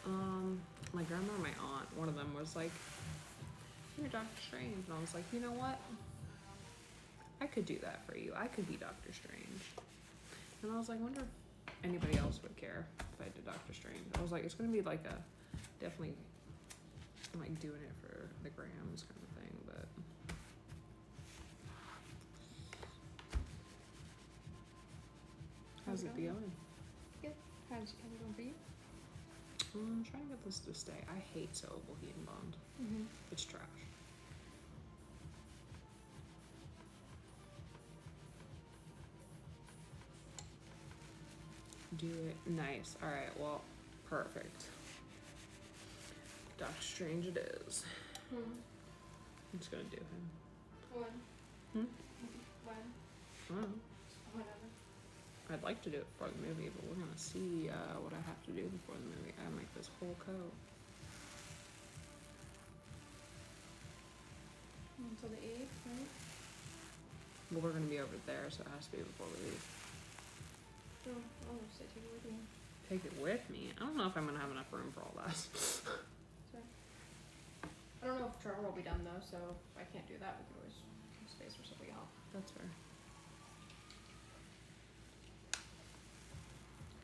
my grandma or my aunt, one of them was like, you're Doctor Strange. And I was like, you know what? I could do that for you. I could be Doctor Strange. And I was like, I wonder if anybody else would care if I did Doctor Strange. I was like, it's gonna be like a, definitely like doing it for the grams kind of thing, but. How's it going? Good. How's it going for you? I'm trying to get this to stay. I hate sewable heat and bond. It's trash. Do it. Nice. Alright, well, perfect. Doctor Strange it is. I'm just gonna do him. When? When? I don't know. Whatever. I'd like to do it before the movie, but we're gonna see what I have to do before the movie. I make this whole coat. Until the 8th, right? Well, we're gonna be over there, so it has to be before we leave. Oh, I'll just take it with me. Take it with me? I don't know if I'm gonna have enough room for all that. Sorry. I don't know if Trevor will be done though, so if I can't do that, we can always have space for something else. That's fair.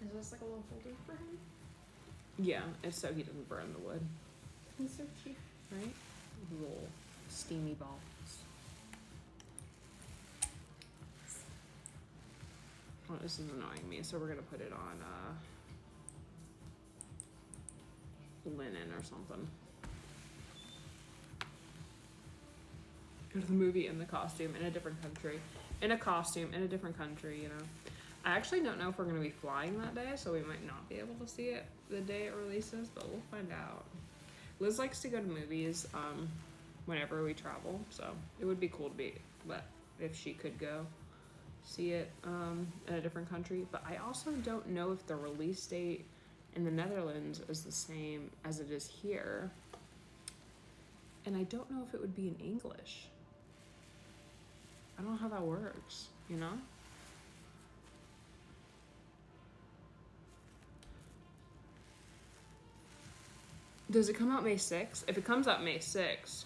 Is this like a little folder for him? Yeah, it's so he doesn't burn the wood, He's so cute. right? Little steamy balls. Oh, this is annoying me, so we're gonna put it on linen or something. Go to the movie in the costume in a different country. In a costume in a different country, you know. I actually don't know if we're gonna be flying that day, so we might not be able to see it the day it releases, but we'll find out. Liz likes to go to movies whenever we travel, so it would be cool to be, but if she could go see it in a different country. But I also don't know if the release date in the Netherlands is the same as it is here, and I don't know if it would be in English. I don't know how that works, you know? Does it come out May 6th? If it comes out May 6th,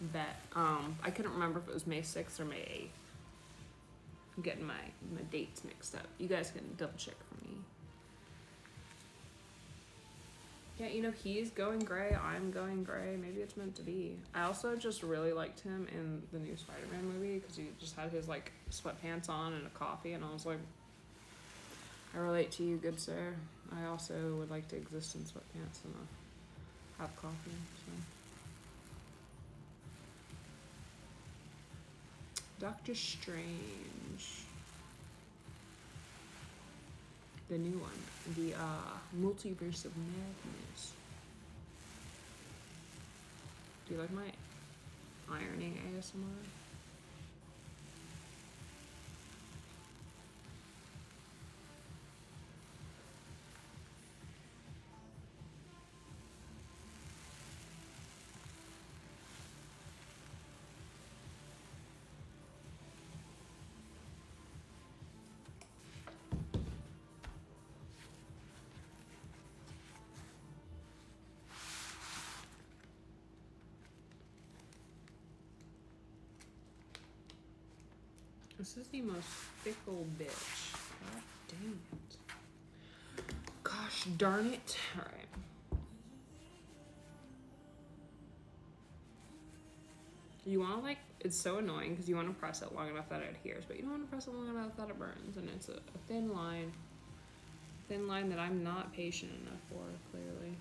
bet. I couldn't remember if it was May 6th or May 8th. I'm getting my dates mixed up. You guys can double check for me. Yeah, you know, he's going gray, I'm going gray. Maybe it's meant to be. I also just really liked him in the new Spider-Man movie because he just had his, like, sweatpants on and a coffee, and I was like, I relate to you, good sir. I also would like to exist in sweatpants and have coffee, so. Doctor Strange. The new one. The Multiverse of Madness. Do you like my ironing ASMR? This is the most fickle bitch. God dang it. Gosh darn it. Alright. You want to, like, it's so annoying because you want to press it long enough that it adheres, but you don't want to press it long enough that it burns. And it's a thin line. Thin line that I'm not patient enough for, clearly.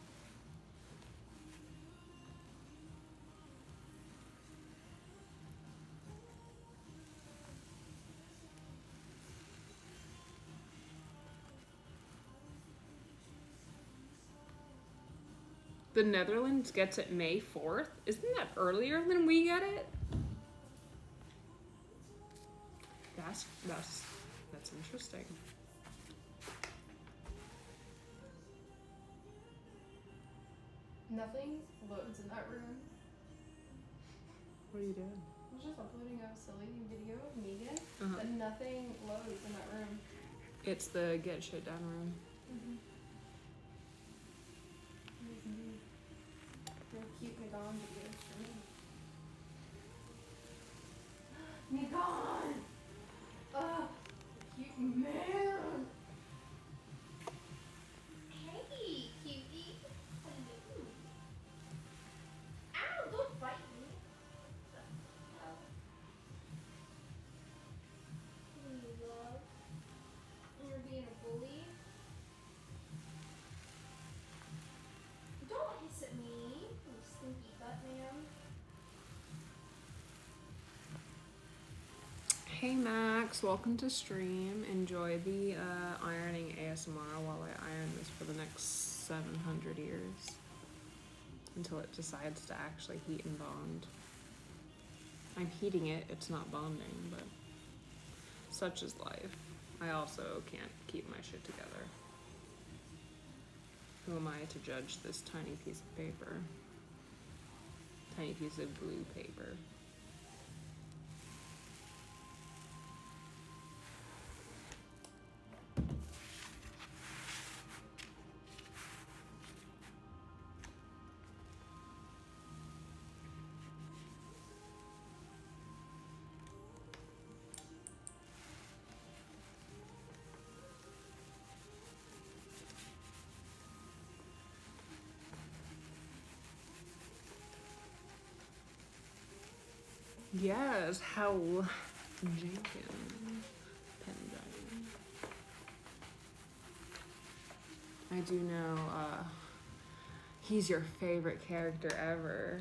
The Netherlands gets it May 4th? Isn't that earlier than we get it? That's interesting. Nothing loads in that room. What are you doing? I was just uploading a silly video of Megan, Uh-huh. but nothing loads in that room. It's the get shit done room. Mm-hmm. Very cute Megan videos for me. Megan! Ugh! Cute man! Hey, cutie! Hello! Ow! Don't bite me! You love? You're being a bully? Don't hiss at me, you stinky butt man. Hey Max, welcome to stream. Enjoy the ironing ASMR while I iron this for the next 700 years. Until it decides to actually heat and bond. I'm heating it, it's not bonding, but such is life. I also can't keep my shit together. Who am I to judge this tiny piece of paper? Tiny piece of blue paper. Yes, Howl Jenkins. Pen driving. I do know he's your favorite character ever.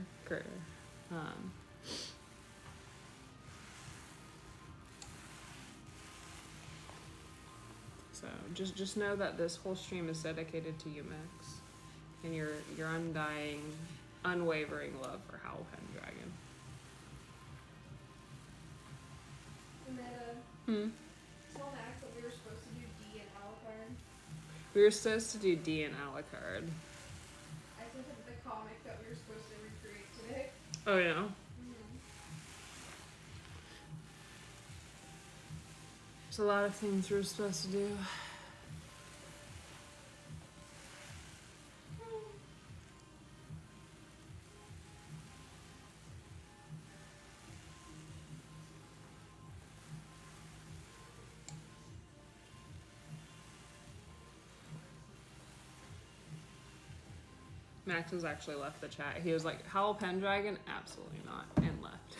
So just know that this whole stream is dedicated to you, Max, and your undying, unwavering love for Howl Pendragon. Tell Max that we were supposed to do D and Alucard. We were supposed to do D and Alucard. I sent him the comic that we were supposed to recreate today. Oh yeah. There's a lot of things we were supposed to do. Max has actually left the chat. He was like, Howl Pendragon? Absolutely not. And left.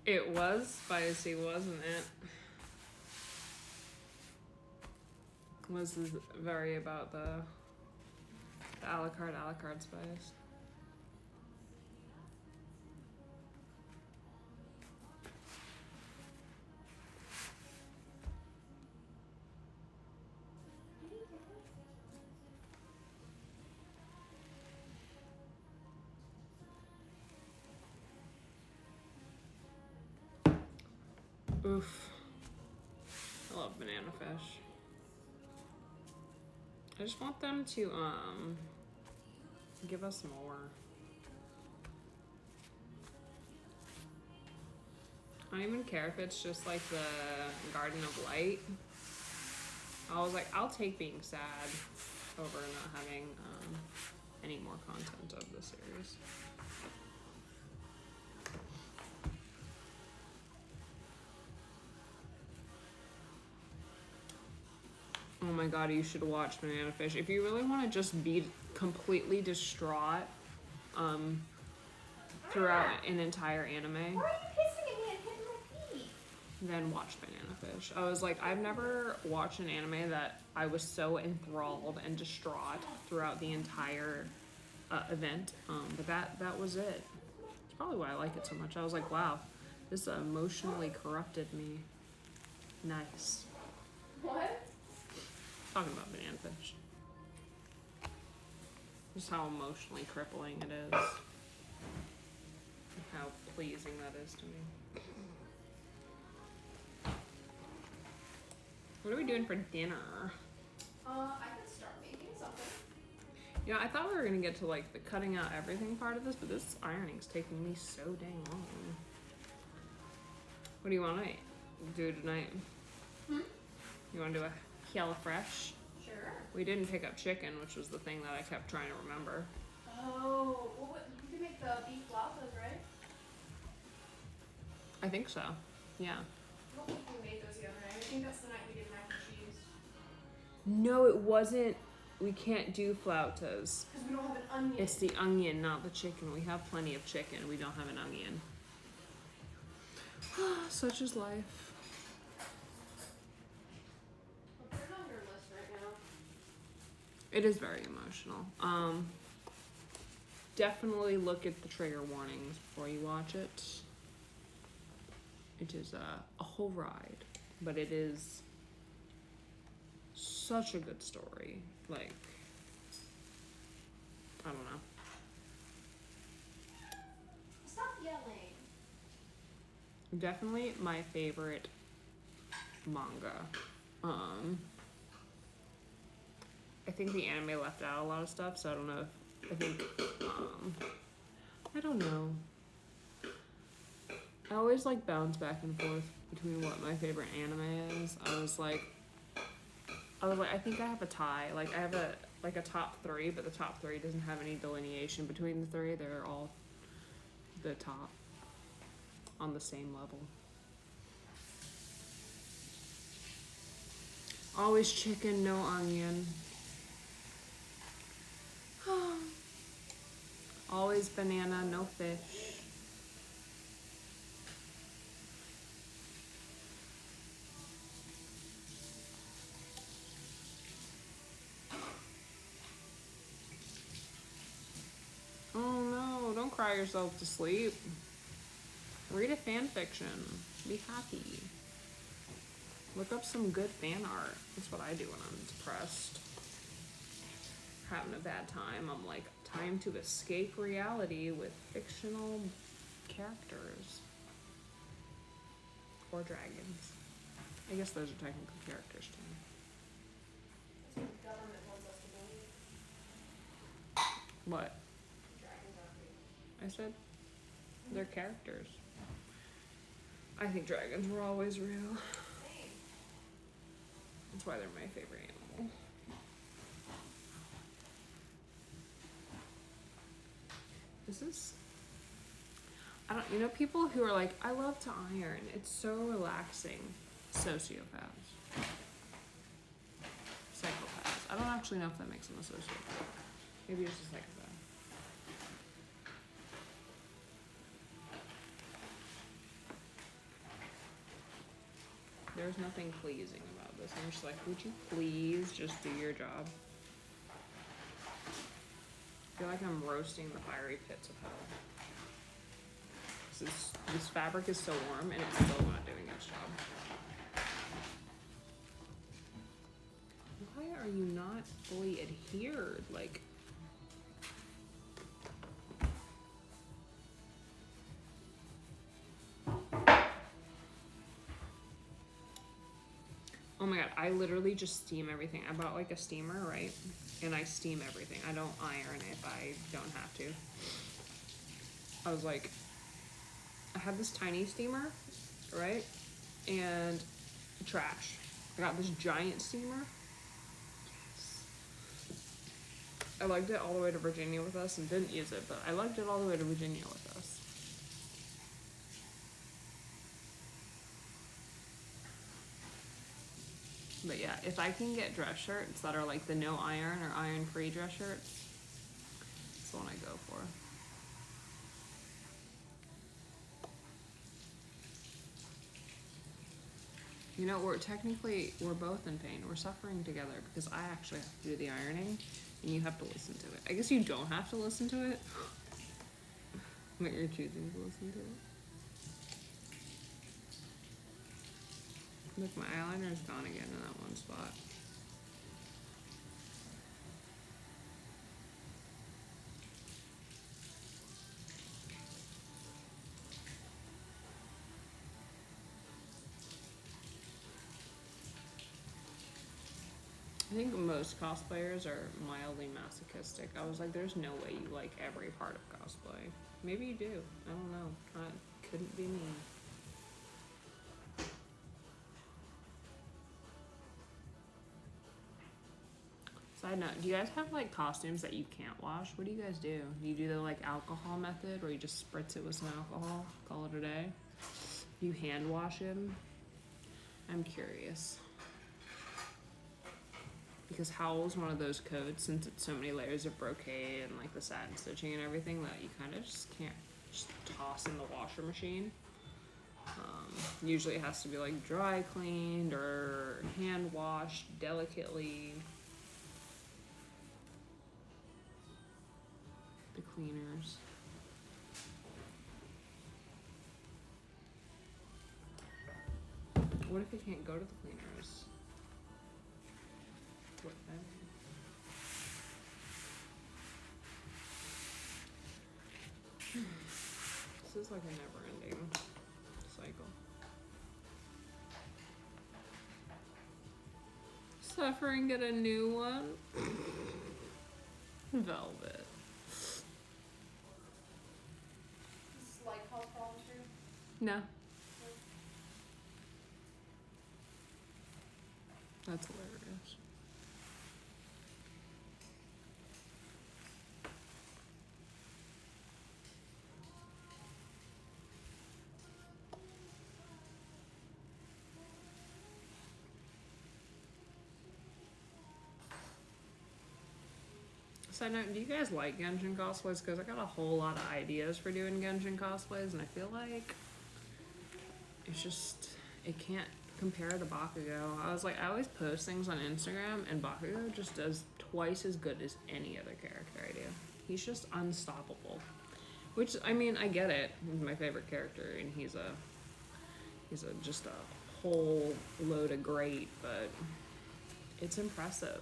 It was spicy, wasn't it? Was very about the Alucard spice. Oof. I love banana fish. I just want them to give us more. I don't even care if it's just like the Garden of Light. I was like, I'll take being sad over not having any more content of the series. Oh my god, you should watch Banana Fish. If you really want to just be completely distraught throughout an entire anime, Why are you pissing at me and hitting my feet? then watch Banana Fish. I was like, I've never watched an anime that I was so enthralled and distraught throughout the entire event. But that was it. It's probably why I like it so much. I was like, wow, this emotionally corrupted me. Nice. What? Talking about Banana Fish. Just how emotionally crippling it is. And how pleasing that is to me. What are we doing for dinner? I could start making something. You know, I thought we were gonna get to like the cutting out everything part of this, but this ironing's taking me so dang long. What do you want to do tonight? You want to do a AKrCos? Sure. We didn't pick up chicken, which was the thing that I kept trying to remember. Oh, well, you can make the beef flautas, right? I think so. Yeah. I don't think we made those the other night. I think that's the night we did mac and cheese. No, it wasn't. We can't do flautas. Because we don't have an onion. It's the onion, not the chicken. We have plenty of chicken. We don't have an onion. Such is life. I'll put it on your list right now. It is very emotional. Definitely look at the trigger warnings before you watch it. It is a whole ride, but it is such a good story. Like, I don't know. Stop yelling. Definitely my favorite manga. I think the anime left out a lot of stuff, so I don't know if, I think, I don't know. I always like bounce back and forth between what my favorite anime is. I was like, I think I have a tie. Like I have a top three, but the top three doesn't have any delineation between the three. They're all the top on the same level. Always chicken, no onion. Always banana, no fish. Oh no, don't cry yourself to sleep. Read a fan fiction. Be happy. Look up some good fan art. That's what I do when I'm depressed. Having a bad time. I'm like, time to escape reality with fictional characters. Or dragons. I guess those are technically characters too. That's what the government wants us to believe. What? Dragons aren't real. I said they're characters. I think dragons were always real. Same. That's why they're my favorite animal. This is, I don't, you know, people who are like, I love to iron. It's so relaxing. Sociopaths. Psychopaths. I don't actually know if that makes them a sociopath. Maybe it's just psychopath. There's nothing pleasing about this. I'm just like, would you please just do your job? I feel like I'm roasting the fiery pits of hell. This fabric is so warm and it's still not doing its job. Why are you not fully adhered? Like, oh my god, I literally just steam everything. I bought like a steamer, right? And I steam everything. I don't iron if I don't have to. I was like, I had this tiny steamer, right? And trash. I got this giant steamer. Yes. I lugged it all the way to Virginia with us and didn't use it, but I lugged it all the way to Virginia with us. But yeah, if I can get dress shirts that are like the no iron or iron free dress shirts, that's the one I go for. You know, we're both in pain. We're suffering together because I actually have to do the ironing and you have to listen to it. I guess you don't have to listen to it, but you're choosing to listen to it. Look, my eyeliner is gone again in that one spot. I think most cosplayers are mildly masochistic. I was like, there's no way you like every part of cosplay. Maybe you do. I don't know. It couldn't be me. Side note, do you guys have like costumes that you can't wash? What do you guys do? Do you do the like alcohol method where you just spritz it with some alcohol, call it a day? Do you hand wash him? I'm curious. Because Howls one of those coats, since it's so many layers of brocade and like the satin stitching and everything, that you kind of just can't just toss in the washer machine. Usually it has to be like dry cleaned or hand washed delicately. The cleaners. What if it can't go to the cleaners? What then? This is like a never-ending cycle. Suffering, get a new one. Velvet. This is like health problems too. No. That's hilarious. Side note, do you guys like Genshin cosplays? Because I got a whole lot of ideas for doing Genshin cosplays, and I feel like it's just, it can't compare to Bakugo. I was like, I always post things on Instagram, and Bakugo just does twice as good as any other character I do. He's just unstoppable. Which, I mean, I get it. He's my favorite character, and he's just a whole load of great, but it's impressive.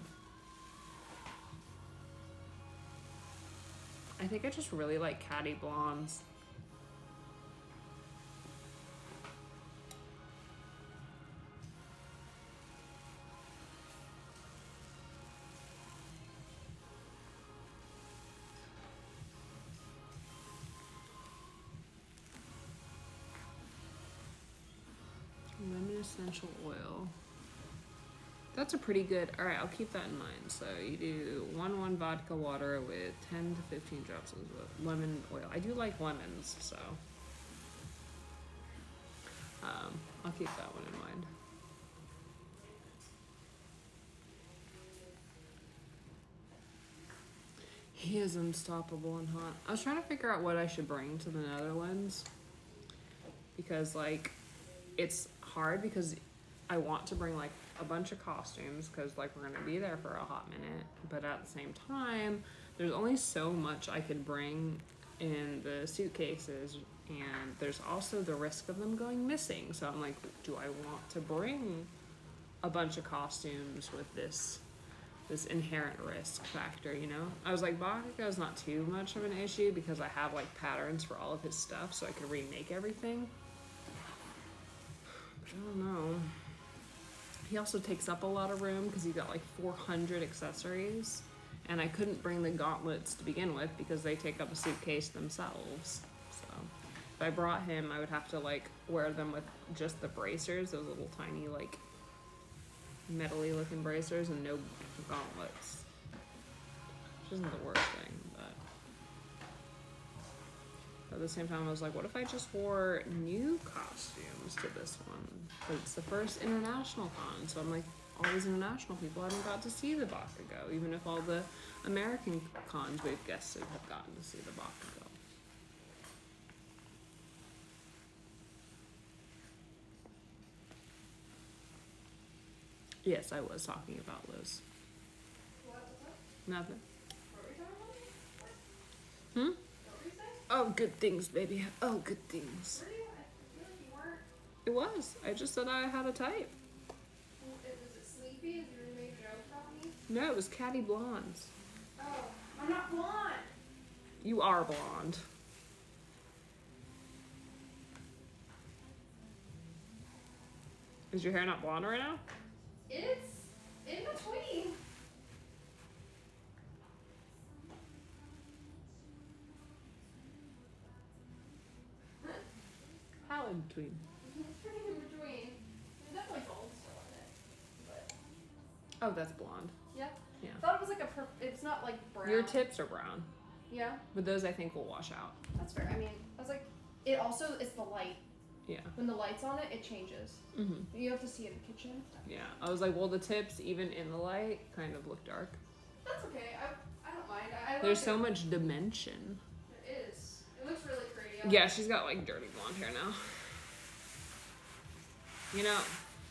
I think I just really like catty blondes. Lemon essential oil. That's a pretty good, all right, I'll keep that in mind. So you do 1 vodka water with 10 to 15 drops of lemon oil. I do like lemons, so I'll keep that one in mind. He is unstoppable and hot. I was trying to figure out what I should bring to the Netherlands because like it's hard because I want to bring like a bunch of costumes because like we're gonna be there for a hot minute, but at the same time there's only so much I could bring in the suitcases, and there's also the risk of them going missing. So I'm like, do I want to bring a bunch of costumes with this inherent risk factor, you know? I was like, Bakugo's not too much of an issue because I have like patterns for all of his stuff so I could remake everything. But I don't know. He also takes up a lot of room because he's got like 400 accessories, and I couldn't bring the gauntlets to begin with because they take up a suitcase themselves. So if I brought him, I would have to like wear them with just the bracers, those little tiny like metally looking bracers, and no gauntlets, which isn't the worst thing, but at the same time I was like, what if I just wore new costumes to this one? But it's the first international con, so I'm like, all these international people haven't got to see the Bakugo, even if all the American cons we've guested have gotten to see the Bakugo. Yes, I was talking about Liz. What? Nothing. What were you talking about? Hmm? What were you saying? Oh, good things, baby. Oh, good things. Were you? I feel like you weren't. It was. I just said I had a type. Was it sleepy? Did you make a joke about me? No, it was catty blondes. Oh, I'm not blonde. You are blonde. Is your hair not blonde right now? It's in between. How in between? It's pretty in between. There's definitely gold still in it. But Oh, that's blonde. yeah. Yeah. I thought it was like it's not like brown. Your tips are brown, Yeah, but those I think will wash out. that's fair. I mean, I was like, it also is the light. Yeah. When the light's on it, it changes. Mhm. You have to see it in the kitchen. Yeah. I was like, well, the tips, even in the light, kind of look dark. That's okay. I don't mind. I like There's it. so much dimension. There is. It looks really pretty. Yeah, she's got like dirty blonde hair now. You know,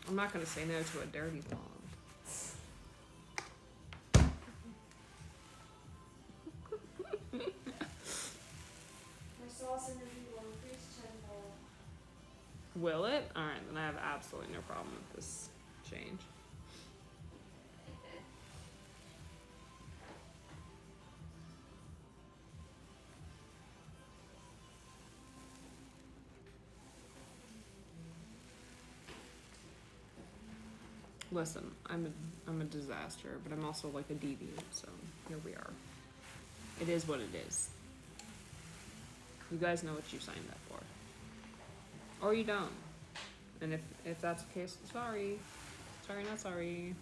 I'm not gonna say no to a dirty blonde. My sauce energy will increase tenfold. Will it? Alright, then I have absolutely no problem with this change. Listen, I'm a disaster, but I'm also like a deviant, so here we are. It is what it is. You guys know what you signed up for. Or you don't. And if that's the case, sorry. Sorry, not sorry.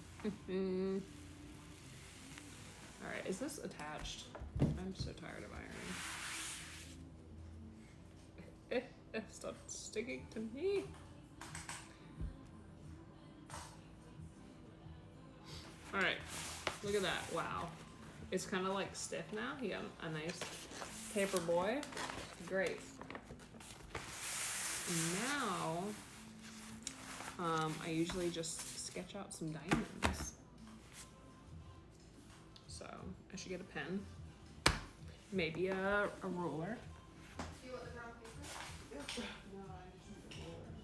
Alright, is this attached? I'm so tired of ironing. Stop sticking to me. Alright, look at that. Wow. It's kind of like stiff now. You got a nice paper boy. Great. Now, I usually just sketch out some diamonds. So I should get a pen, maybe a ruler. Do you want the brown paper? No, I just need a ruler.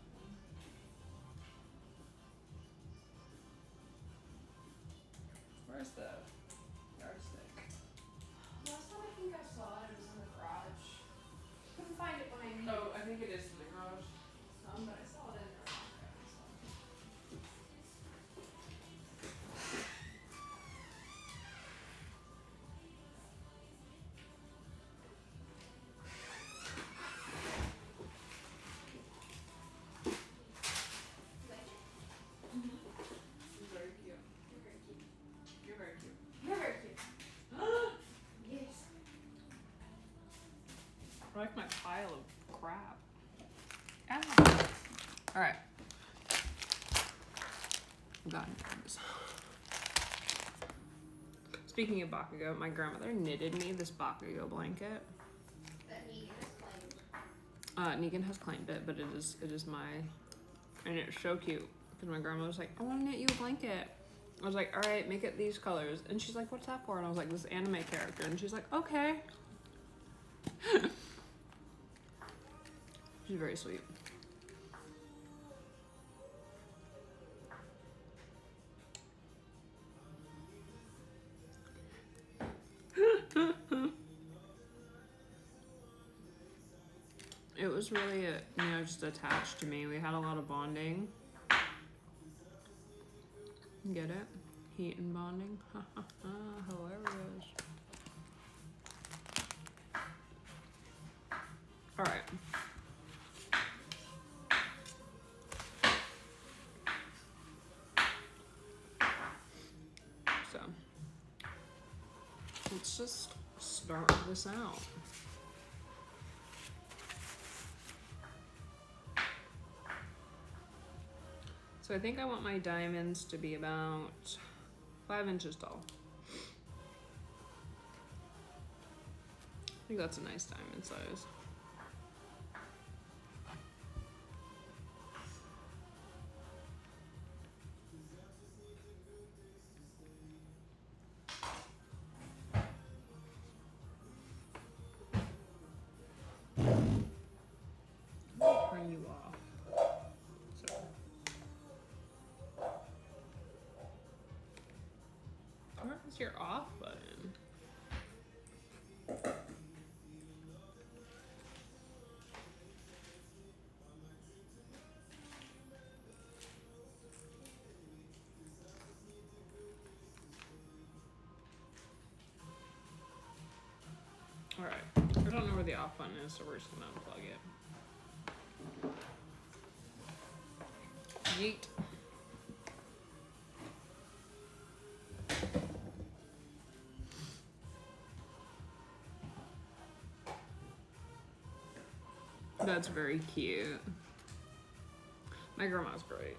Where's the yardstick? Last time I think I saw it, it was in the garage. Couldn't find it when I needed Oh, I think it is in the garage. some, but I saw it in there. You're very cute. You're very cute. You're very cute. You're very cute. Yes. I like my pile of crap. Ow. All right. God. Speaking of Bakugo, my grandmother knitted me this Bakugo blanket. That Negan has claimed. Negan has claimed it, but it is my, and it's so cute because my grandma was like, I want to knit you a blanket. I was like, all right, make it these colors, and she's like, what's that for? And I was like, this anime character, and she's like, okay. She's very sweet. It was really, just attached to me. We had a lot of bonding. Get it? Heat and bonding. Ha ha ha. Hilarious. All right. So let's just start this out. So I think I want my diamonds to be about 5 inches tall. I think that's a nice diamond size. Turn you off. So. Where is your off button? Alright, I don't know where the off button is, so we're just gonna unplug it. Yeet. That's very cute. My grandma's great.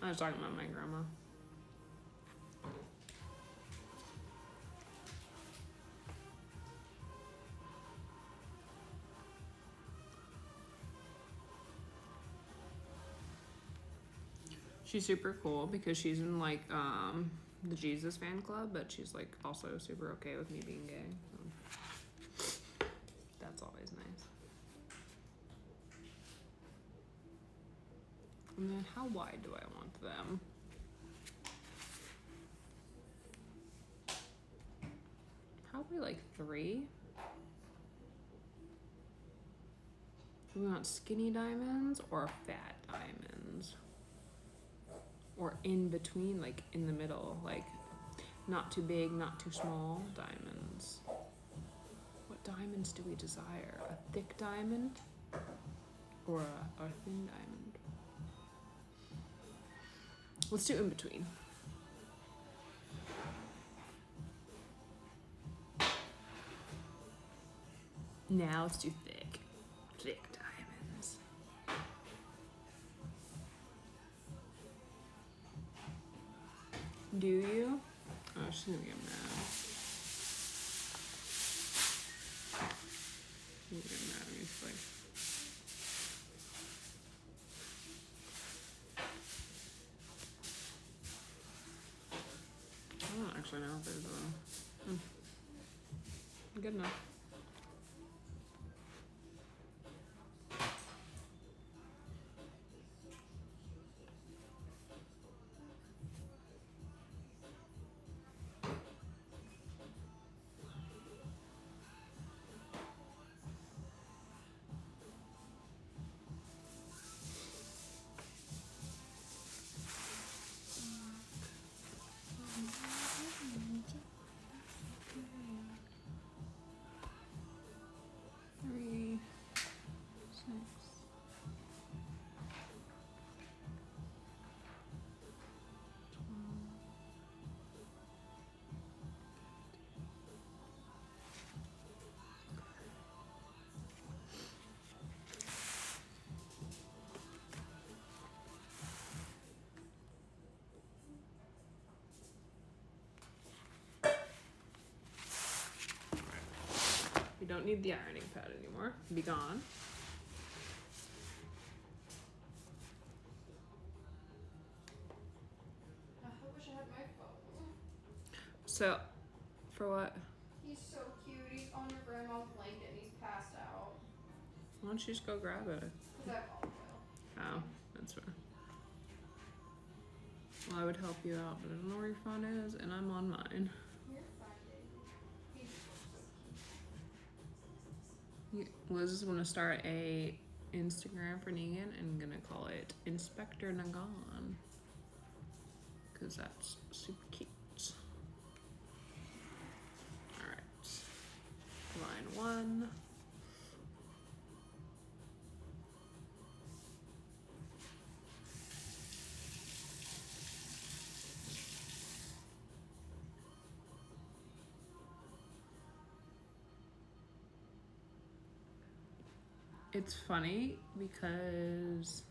I was talking about my grandma. She's super cool because she's in like the Jesus fan club, but she's like also super okay with me being gay. So that's always nice. And then how wide do I want them? Probably like 3. Do we want skinny diamonds or fat diamonds? Or in between, like in the middle, like not too big, not too small diamonds. What What diamonds do we desire? A thick diamond or a thin diamond? Let's do in between. Now let's do thick. Thick diamonds. Do you? Oh, she's gonna get mad. She's gonna get mad at me. She's like, I don't actually know if there's a... Good enough. Three, 6. We don't need the ironing pad anymore. Be gone. I wish I had my phone. So, for what? He's so cute. He's on your grandma's blanket and he's passed out. Why don't you just go grab it? Because I apologize. Oh, that's fair. Well, I would help you out, but I don't know where your phone is, and I'm on mine. You're fine, baby. He's Liz is gonna start a Instagram for Negan and gonna call it Inspector Nagan. Cause that's super cute. Alright. Line 1. It's funny because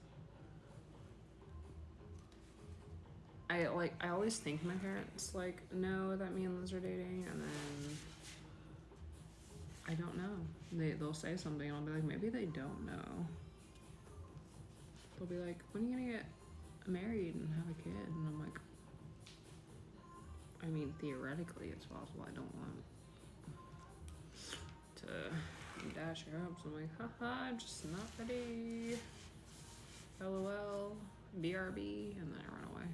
I always think my parents like know that me and Liz are dating, and then I don't know. They'll say something and I'll be like, maybe they don't know. They'll be like, when are you gonna get married and have a kid? And I'm like, I mean, theoretically it's possible. I don't want to dash your hopes. I'm like, haha, I'm just not ready. LOL, BRB, and then I run away.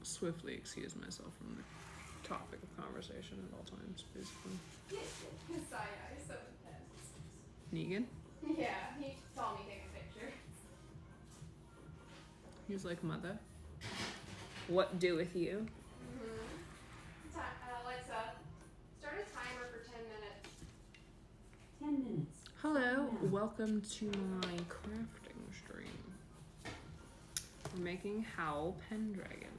Swiftly excuse myself from the topic of conversation at all times, basically. His side eye is so intense. Negan? Yeah, he saw me take a picture. He was like, mother, what doeth you? Alexa, start a timer for 10 minutes. 10 minutes. Hello, welcome to my crafting stream. We're making Howl Pendragon.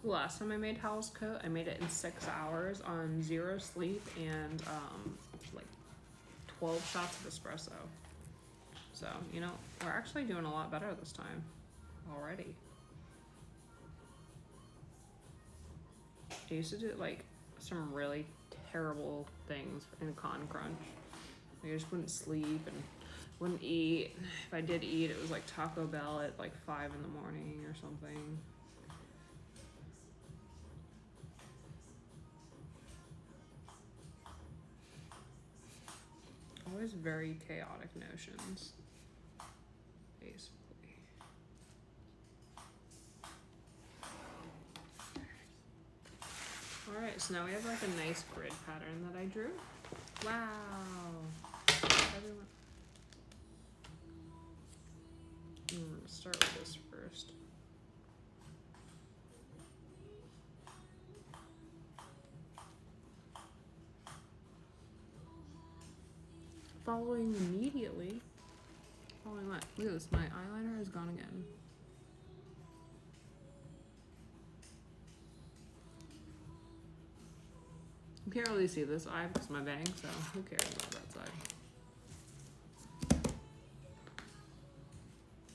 Last time I made Howl's coat, I made it in 6 hours on 0 sleep and like 12 shots of espresso. So, you know, we're actually doing a lot better this time already. I used to do like some really terrible things in Con Crunch. Like, I just wouldn't sleep and wouldn't eat. If I did eat, it was like Taco Bell at like 5 in the morning or something. just very chaotic notions, basically. Alright, so now we have like a nice grid pattern that I drew. Wow. Everyone. I'm gonna start with this first. Following immediately. Following what? Look at this, my eyeliner is gone again. You can't really see this eye because of my bang, so who cares about that side?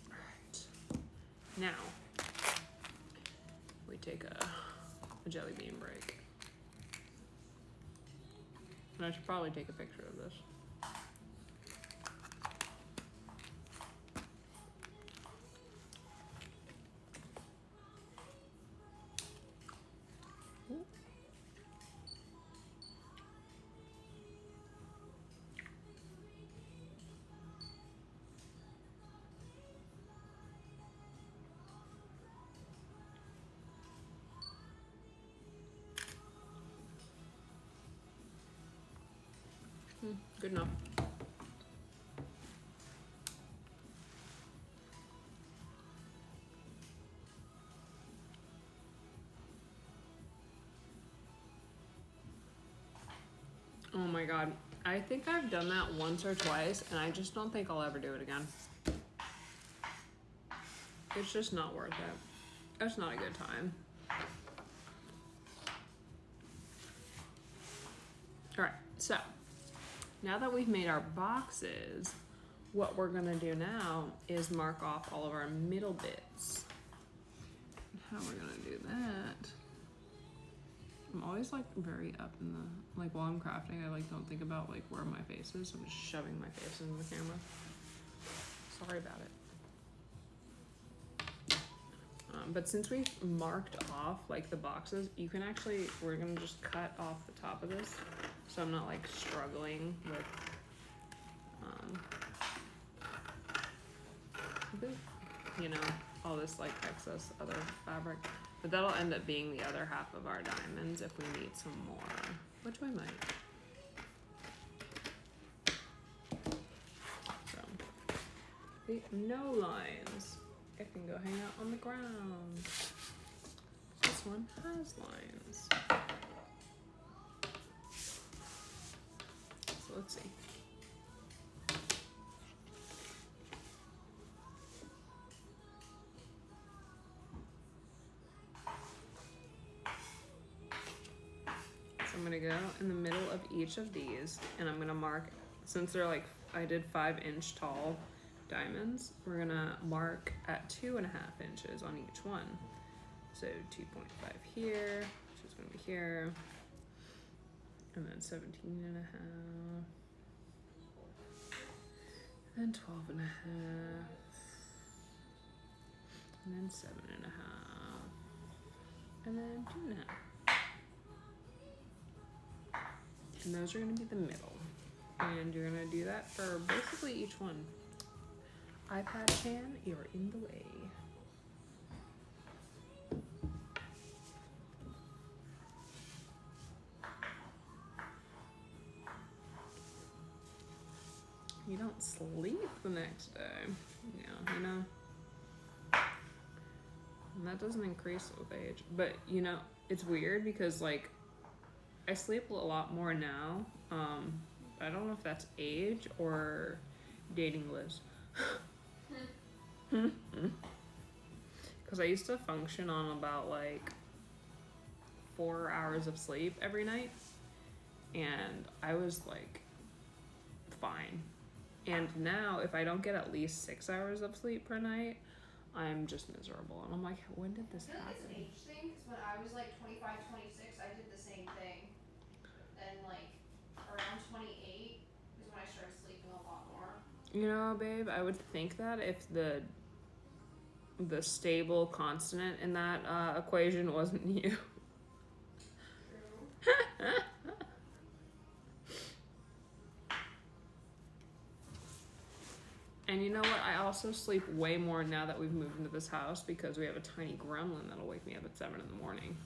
Alright. Now, we take a jelly bean break. And I should probably take a picture of this. Good enough. Oh my god. I think I've done that once or twice, and I just don't think I'll ever do it again. It's just not worth it. It's not a good time. Alright, so now that we've made our boxes, what we're gonna do now is mark off all of our middle bits. How we're gonna do that? I'm always like very up in the, like while I'm crafting, I like don't think about like where my face is. So I'm just shoving my face into the camera. Sorry about it. But since we've marked off like the boxes, you can actually, we're gonna just cut off the top of this. So I'm not like struggling with, you know, all this like excess other fabric. But that'll end up being the other half of our diamonds if we need some more, which we might. So, the no lines. It can go hang out on the ground. This one has lines. So let's see. So I'm gonna go in the middle of each of these, and I'm gonna mark, since they're like, I did 5-inch tall diamonds, we're gonna mark at 2.5 inches on each one. So 2.5 here, which is gonna be here, and then 17.5, and 12.5, and then 7.5, and then 2.5. And those are gonna be the middle. And you're gonna do that for basically each one. iPad fan, you're in the way. You don't sleep the next day. Yeah, you know. And that doesn't increase with age. But, you know, it's weird because, like, I sleep a lot more now. I don't know if that's age or dating Liz. Because I used to function on about like 4 hours of sleep every night, and I was like fine. And now if I don't get at least 6 hours of sleep per night, I'm just miserable. And I'm like, when did this happen? I feel like it's an age thing, because when I was like 25, 26, I did the same thing. Then like around 28 is when I started sleeping a lot more. You know, babe, I would think that if the stable constant in that equation wasn't you. True. And you know what? I also sleep way more now that we've moved into this house because we have a tiny gremlin that'll wake me up at 7 in the morning.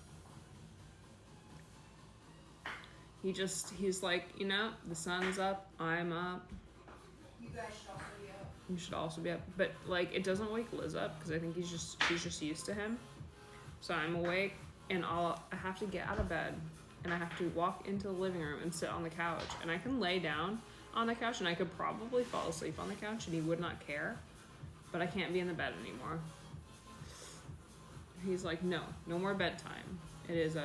He's like, you know, the sun's up, I'm up. You guys should also be up. You should also be up. But like, it doesn't wake Liz up because I think she's just used to him. So I'm awake and I have to get out of bed and I have to walk into the living room and sit on the couch. And I can lay down on the couch and I could probably fall asleep on the couch and he would not care. But I can't be in the bed anymore. He's like, no more bedtime. It is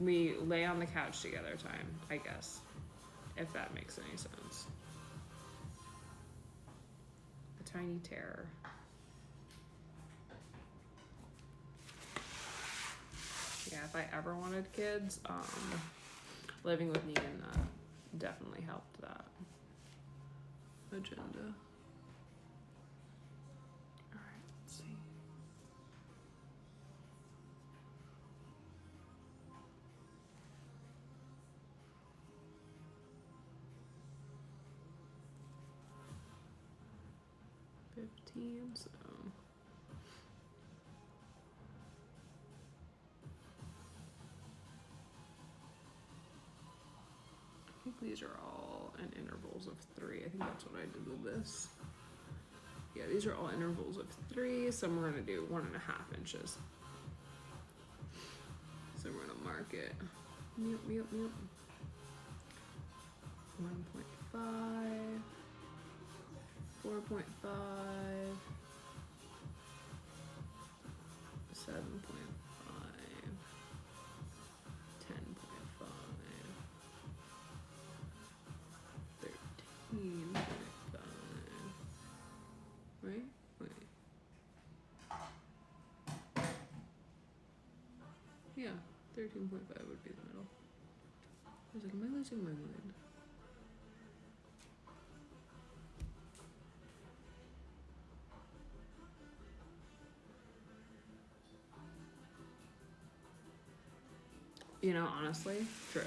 we lay on the couch together time, I guess, if that makes any sense. A tiny terror. Yeah, if I ever wanted kids, living with Negan definitely helped that agenda. Alright, let's see. So I think these are all in intervals of 3. I think that's what I did with this. Yeah, these are all intervals of 3. Some we're gonna do 1.5 inches. So we're gonna mark it. Mute. 1.5. 4.5. 7.5. 10.5. 13.5. Right? Wait. Yeah, 13.5 would be the middle. I was like, am I losing my mind? You know, honestly, true.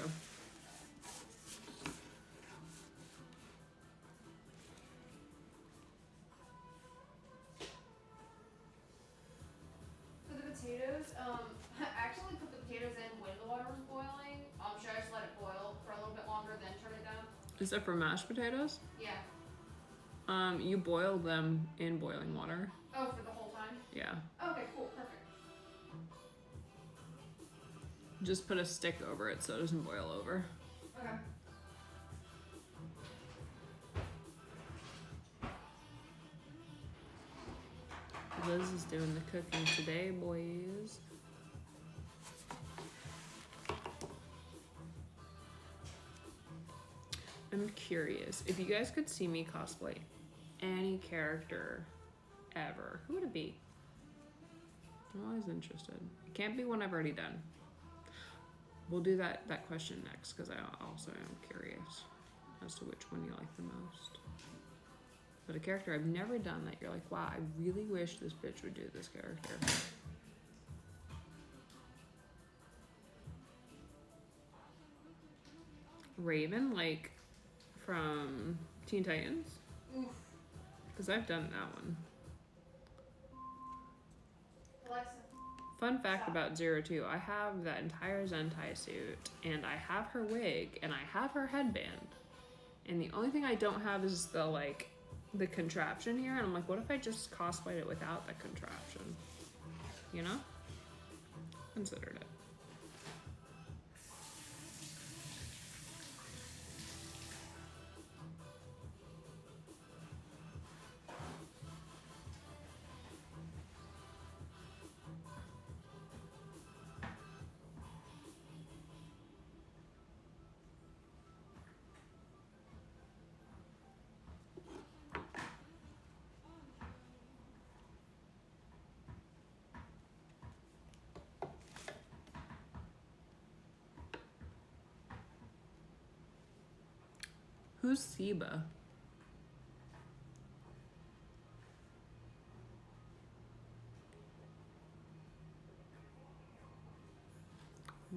For the potatoes, I actually put the potatoes in when the water was boiling. Should I just let it boil for a little bit longer, then turn it down? Is that for mashed potatoes? Yeah. You boil them in boiling water. Oh, for the whole time? Yeah. Okay, cool, perfect. Just put a stick over it so it doesn't boil over. Okay. Liz is doing the cooking today, boys. I'm curious, if you guys could see me cosplay any character ever, who would it be? I'm always interested. It can't be one I've already done. We'll do that question next because I also am curious as to which one you like the most. But a character I've never done that you're like, wow, I really wish this bitch would do this character. Raven, like from Teen Titans? Oof. Because I've done that one. Alexa. Fun fact about Zero Two, I have that entire Zentai suit, and I have her wig, and I have her headband. And the only thing I don't have is the contraption here, and I'm like, what if I just cosplayed it without the contraption? You know? Considered it. Who's Siba?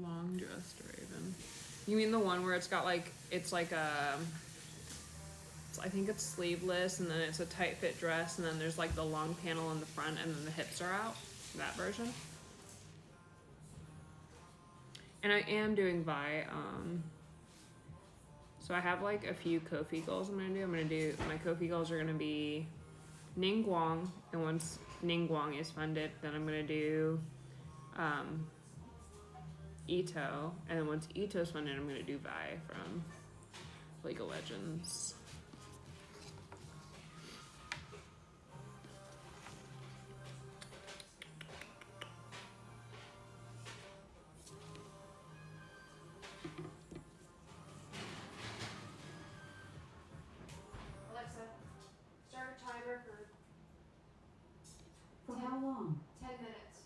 Long dressed Raven. You mean the one where it's got it's like I think it's sleeveless, and then it's a tight fit dress, and then there's like the long panel in the front, and then the hips are out. That version. And I am doing Vi. So I have like a few Kofi goals I'm gonna do. My Kofi goals are gonna be Ningguang, and once Ningguang is funded, then I'm gonna do Ito, and then once Ito's funded, I'm gonna do Vi from League of Legends. Alexa, start a timer for For how long? 10 minutes.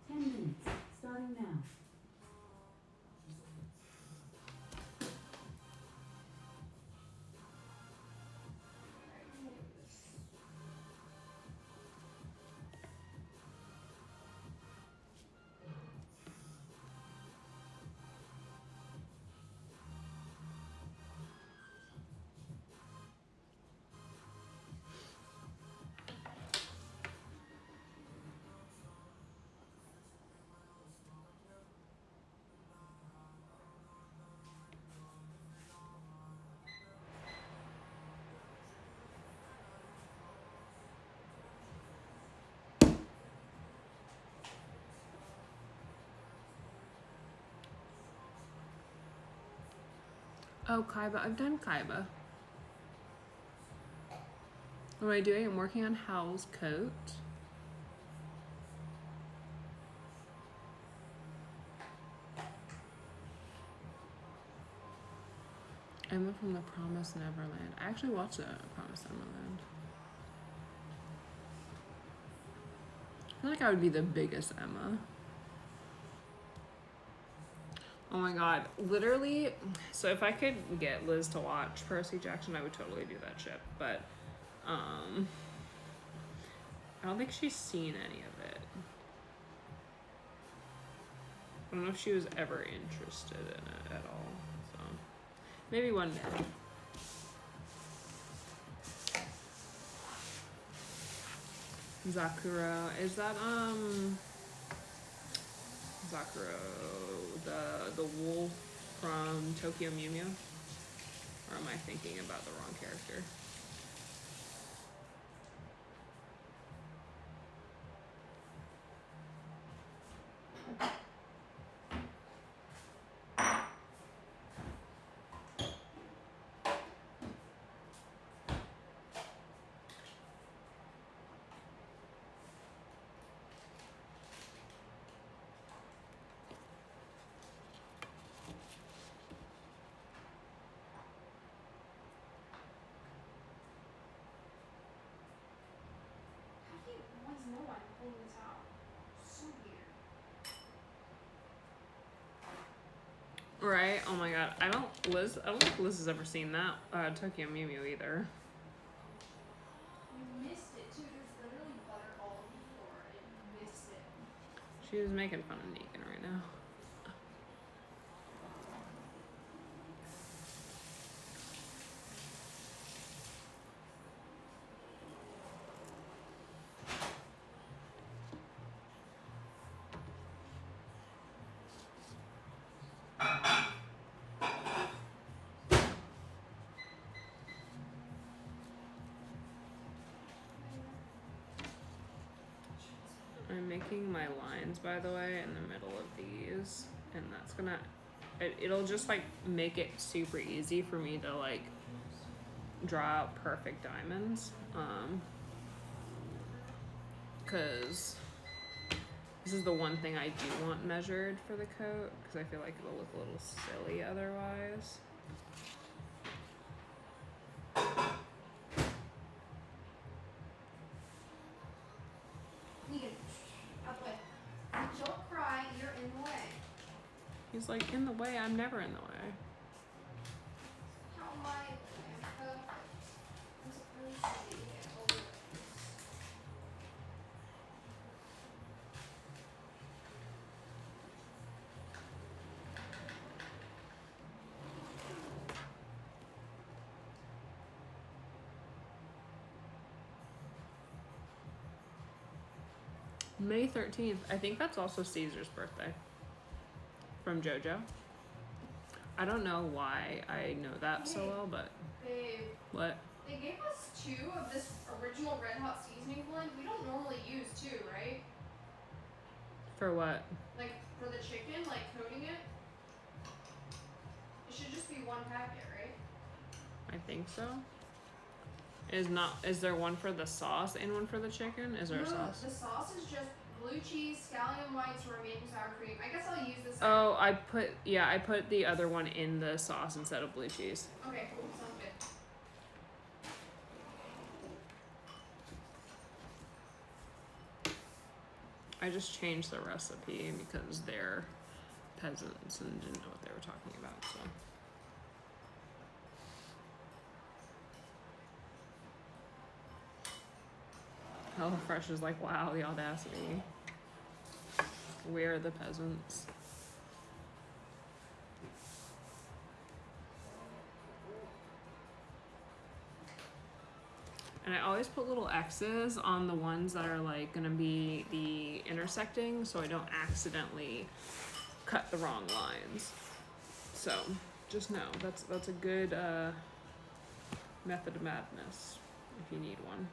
10 minutes. Starting now. Oh, Kaiba. I've done Kaiba. What am I doing? I'm working on Howl's coat. Emma from The Promised Neverland. I actually watched The Promised Neverland. I feel like I would be the biggest Emma. Oh my god, literally. So if I could get Liz to watch Percy Jackson, I would totally do that shit. But I don't think she's seen any of it. I don't know if she was ever interested in it at all. So maybe one day. Zakuro, is that Zakuro, the wolf from Tokyo Mew Mew? Or am I thinking about the wrong character? How do you always know I'm pulling this out? So weird. Right? Oh my god. I don't think Liz has ever seen that Tokyo Mew Mew either. You missed it too. There's literally butter all over the floor and you missed it. She was making fun of Negan right now. I'm making my lines, by the way, in the middle of these, and that's gonna, it'll just like make it super easy for me to like draw out perfect diamonds, cause this is the one thing I do want measured for the coat, cause I feel like it'll look a little silly otherwise. Negan, up with. Don't cry, you're in the way. He's like, in the way, I'm never in the way. How am I in the way? I'm perfect. I'm supposed to be here always. May 13th. I think that's also Caesar's birthday. From JoJo. I don't know why I know that so well, but... Babe. What? They gave us 2 of this original Red Hot seasoning blend. We don't normally use 2, right? For what? Like, for the chicken, like, coating it? It should just be 1 packet, right? I think so. Is there one for the sauce and one for the chicken? Is there a sauce? The sauce is just blue cheese, scallion whites, romaine sour cream. I guess I'll use this. Oh, I put the other one in the sauce instead of blue cheese. Okay, cool. Sounds good. I just changed the recipe because they're peasants and didn't know what they were talking about, so. HelloFresh is like, wow, the audacity. We're the peasants. And I always put little X's on the ones that are like gonna be the intersecting so I don't accidentally cut the wrong lines. So just know that's a good method of madness if you need one.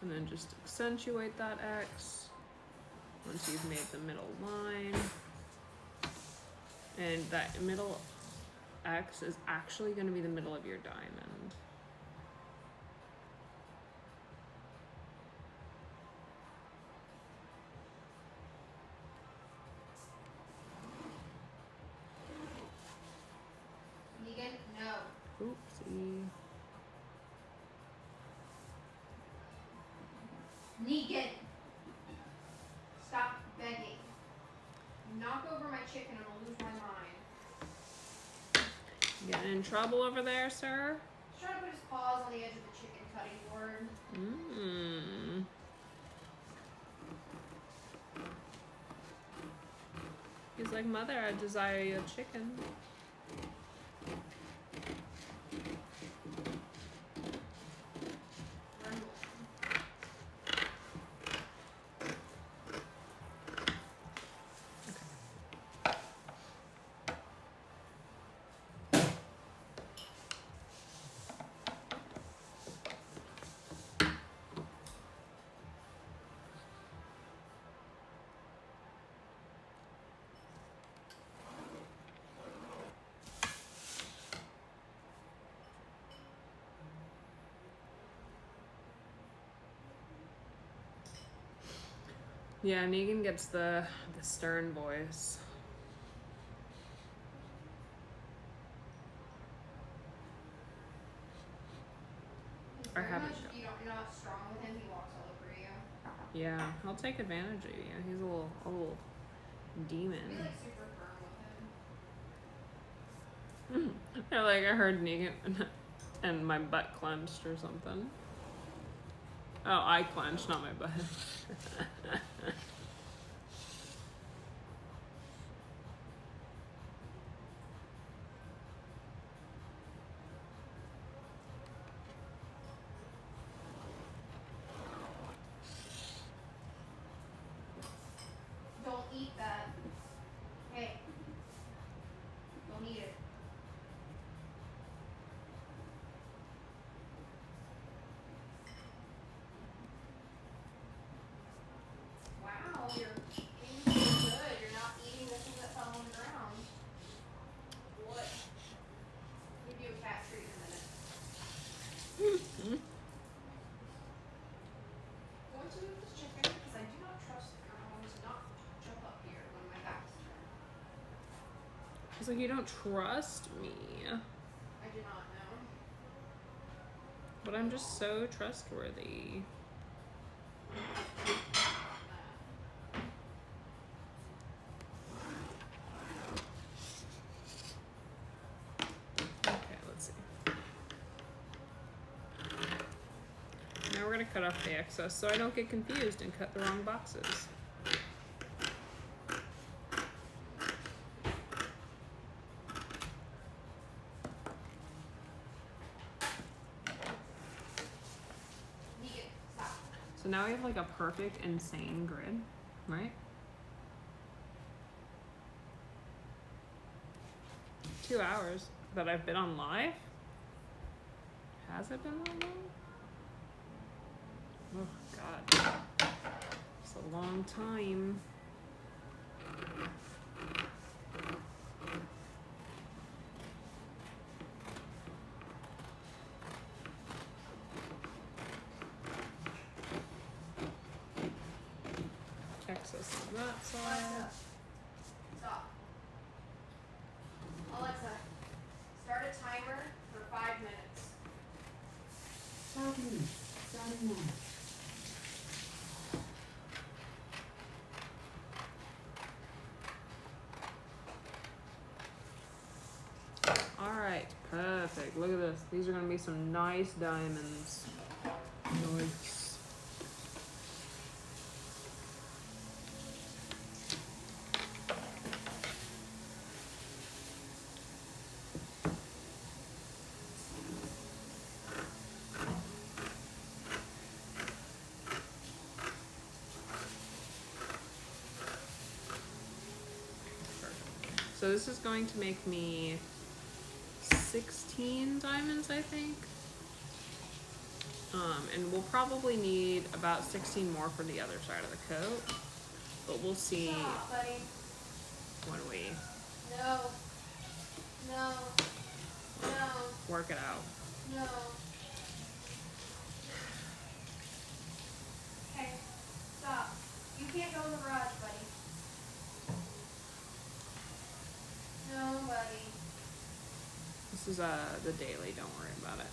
And then just accentuate that X once you've made the middle line. And that middle X is actually going to be the middle of your diamond. Negan, no. Oopsie. Negan! Stop begging. Knock over my chicken and I'll lose my mind. Getting in trouble over there, sir? He's trying to put his paws on the edge of the chicken cutting board. Mmm. He's like, Mother, I desire your chicken. Yeah, Negan gets the stern voice. I haven't. If you're not strong with him, he walks all over you. Yeah, he'll take advantage of you. He's a little demon. Be like super firm with him. They're like, I heard Negan and my butt clenched or something. Oh, I clenched, not my butt. Don't eat that. Hey. Don't eat it. Wow, you're eating so good. You're not eating the thing that fell on the ground. What? Give you a cat treat in a minute. Going to move this chicken because I do not trust the girl to not jump up here when my back's turned. He's like, you don't trust me. I do not know. But I'm just so trustworthy. Okay, let's see. Now we're gonna cut off the excess so I don't get confused and cut the wrong boxes. Negan, stop. So now we have like a perfect, insane grid, right? 2 hours that I've been on live? Has it been that long? Oh god. It's a long time. Excess on that side. Alexa, stop. Alexa, start a timer for 5 minutes. 5 minutes. Starting now. Alright, perfect. Look at this. These are gonna be some nice diamonds. Nice. So this is going to make me 16 diamonds, I think. And we'll probably need about 16 more for the other side of the coat. But we'll see Stop, buddy. when we No. No. No. work it out. No. Okay. Stop. You can't go in the garage, buddy. No, buddy. This is the daily, don't worry about it.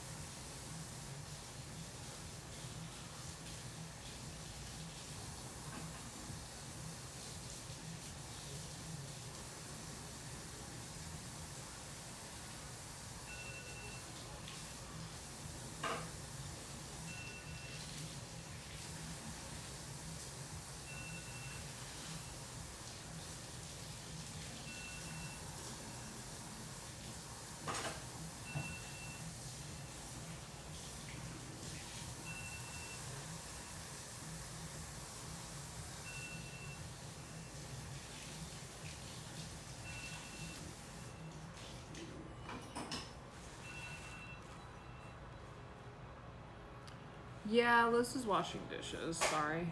Yeah, Liz is washing dishes, sorry.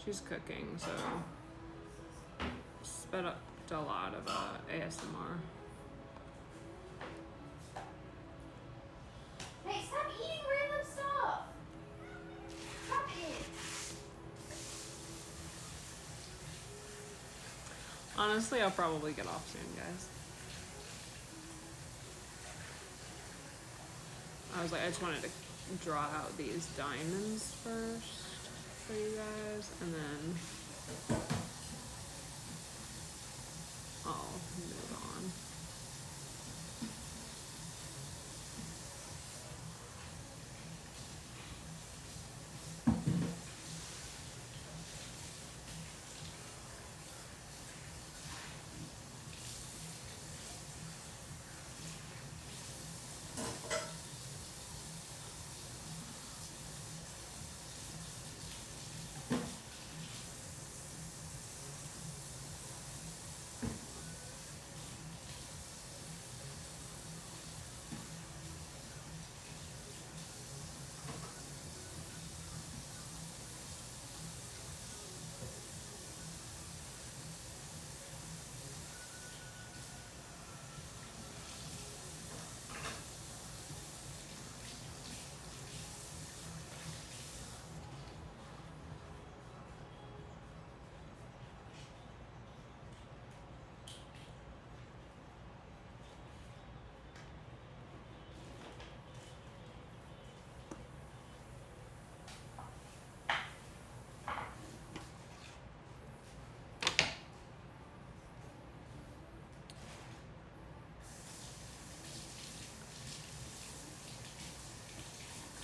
She's cooking, so sped up a lot of ASMR. Hey, stop eating random stuff. Stop it. Honestly, I'll probably get off soon, guys. I was like, I just wanted to draw out these diamonds first for you guys, and then I'll move on.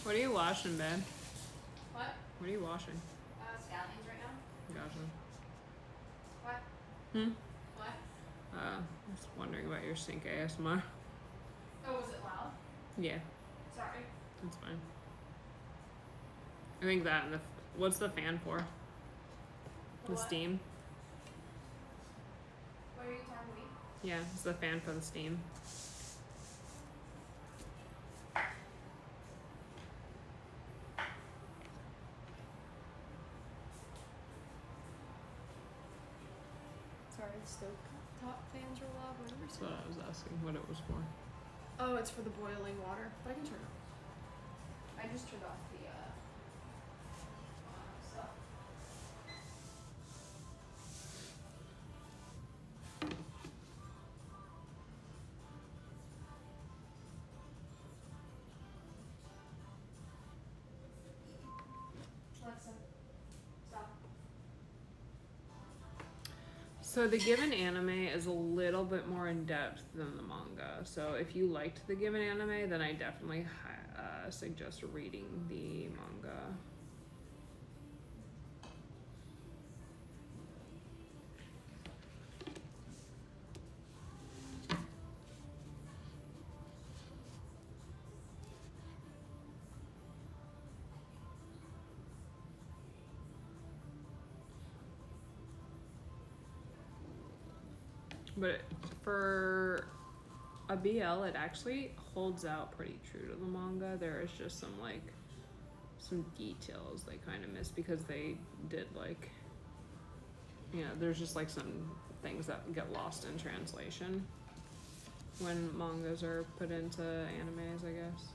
What are you washing, babe? What? What are you washing? Scallions right now. Gotcha. What? What? Just wondering about your sink ASMR. Oh, was it loud? Yeah, Sorry. that's fine. I think that and what's the fan for? The What? steam? What are you telling me? Yeah, it's the fan for the steam. Sorry, the stove top fans are loud. Whatever. That's what I was asking what it was for. Oh, it's for the boiling water, but I can turn it off. I just turned off the stuff. Alexa, stop. So the Given anime is a little bit more in depth than the manga. So if you liked the Given anime, then I definitely suggest reading the manga. But for a BL, it actually holds out pretty true to the manga. There is just some details they kind of missed because they did there's just some things that get lost in translation when mangas are put into animes, I guess.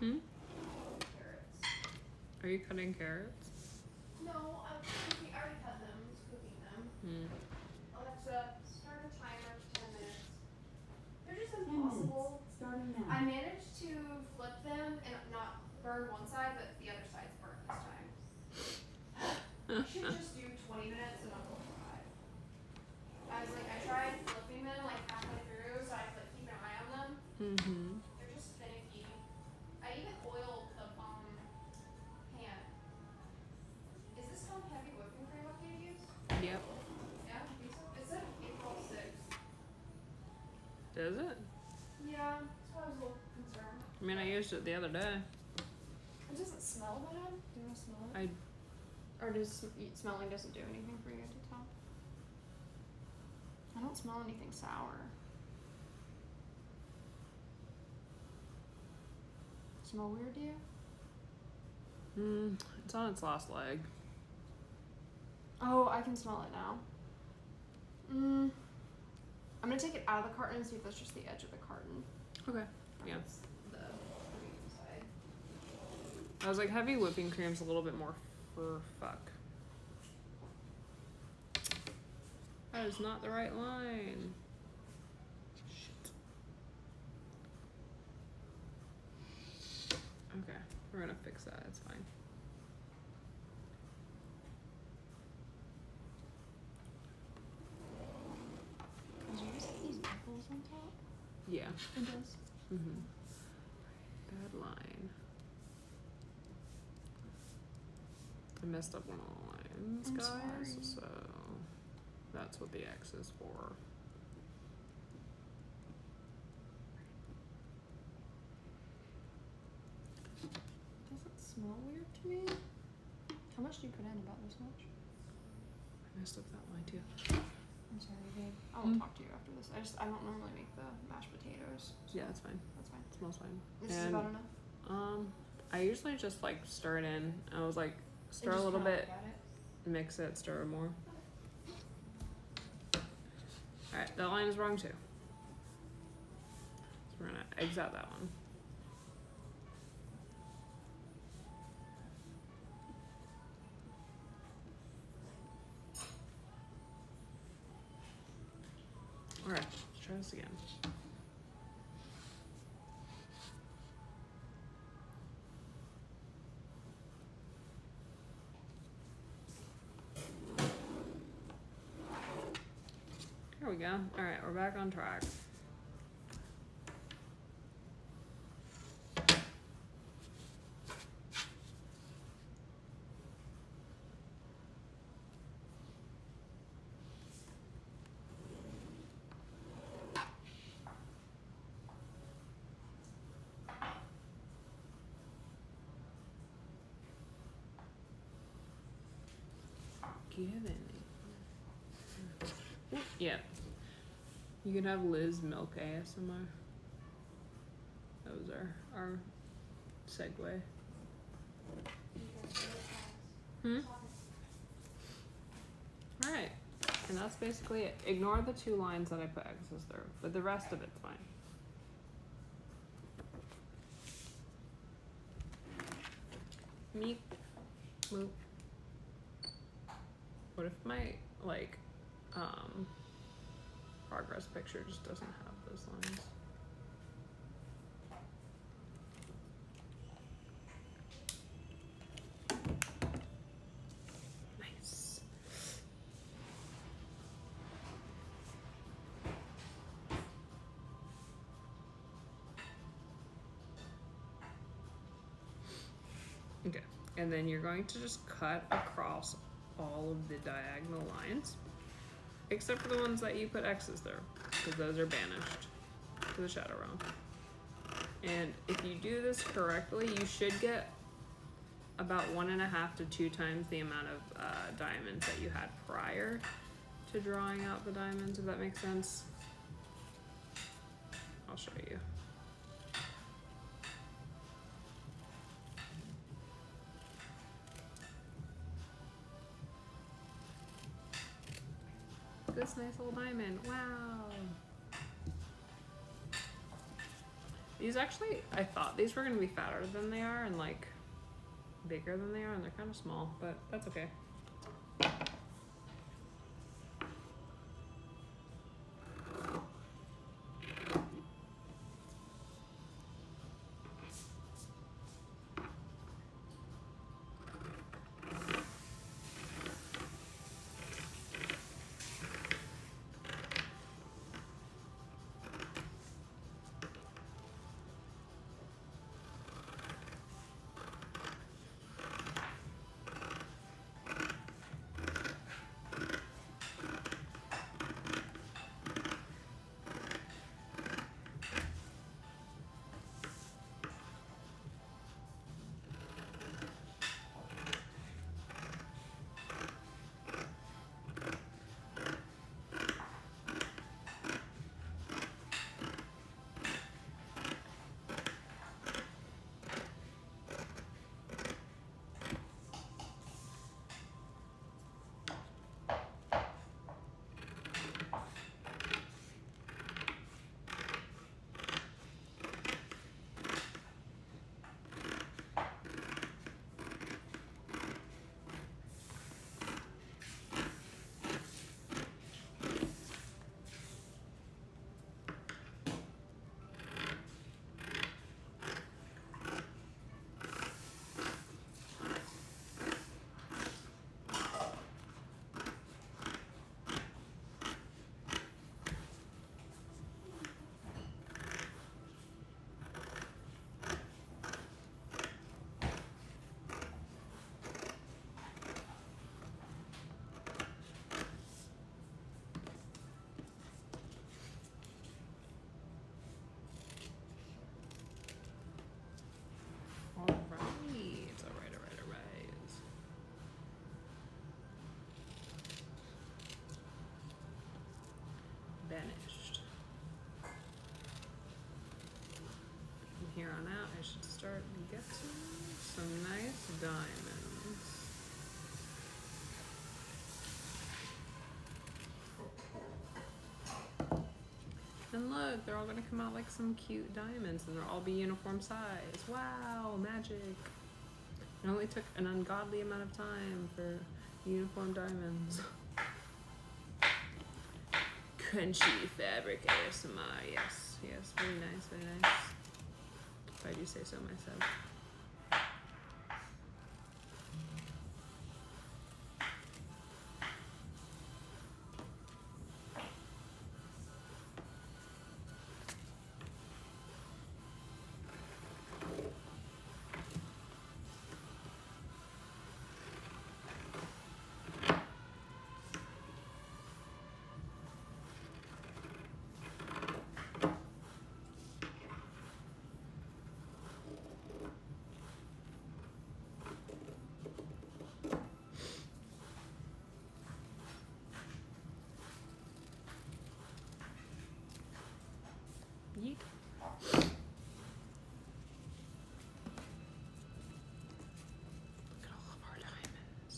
Carrots. Are you cutting carrots? No, I'm cooking. I already cut them. I'm just cooking them. Alexa, start a timer for 10 minutes. They're just 10 impossible. minutes. Starting now. I managed to flip them and not burn one side, but the other side's burnt this time. I should just do 20 minutes and not go 5. I tried flipping them halfway through, so I could keep an eye on them. They're just finicky. I even oiled the pan. Is this called heavy whipping cream okay to use? Yep. Yeah, I think so. It said April 6th. Does it? Yeah, that's why I was a little concerned. I mean, I used it the other day. It doesn't smell bad. Do you want to smell it? Or does smelling doesn't do anything for you to tell? I don't smell anything sour. Smell weird to you? It's on its last leg. Oh, I can smell it now. I'm gonna take it out of the carton and see if that's just the edge of the carton. Okay. Yeah. That's the cream side. I was like, heavy whipping cream's a little bit more for fuck. That is not the right line. Shit. Okay, we're gonna fix that. It's fine. Does yours have these bubbles on top? Yeah. It does. Bad line. I messed up one of the lines, I'm guys. sorry. So that's what the X is for. Does it smell weird to me? How much do you put in? About this much? I messed up that line too. I'm sorry, babe. I will Mm. talk to you after this. I don't normally make the mashed potatoes. So Yeah, that's fine. that's fine. Smells fine. This is And, about enough. I usually just like stir it in. I was like, stir And a just little kinda bit, look at it. mix it, stir more. Alright, that line is wrong too. So we're gonna exit out that one. Alright, let's try this again. There we go. Alright, we're back on track. Yeah. You can have Liz milk ASMR. That was our segue. Alright. And that's basically it. Ignore the 2 lines that I put X's there, but the rest of it's fine. Meep. Moop. What if my, like, progress picture just doesn't have those lines? Nice. Okay, and then you're going to just cut across all of the diagonal lines, except for the ones that you put X's there, because those are banished to the shadow realm. And if you do this correctly, you should get about 1.5 to 2 times the amount of diamonds that you had prior to drawing out the diamonds, if that makes sense. I'll show you. This nice little diamond, wow. These actually, I thought these were gonna be fatter than they are and like bigger than they are, and they're kind of small, but that's okay. should start getting some nice diamonds. And look, they're all gonna come out like some cute diamonds and they'll all be uniform size. Wow, magic. It only took an ungodly amount of time for uniform diamonds. Crunchy fabric ASMR, yes, yes, very nice, very nice. If I do say so myself. Yeet. Look at all of our diamonds.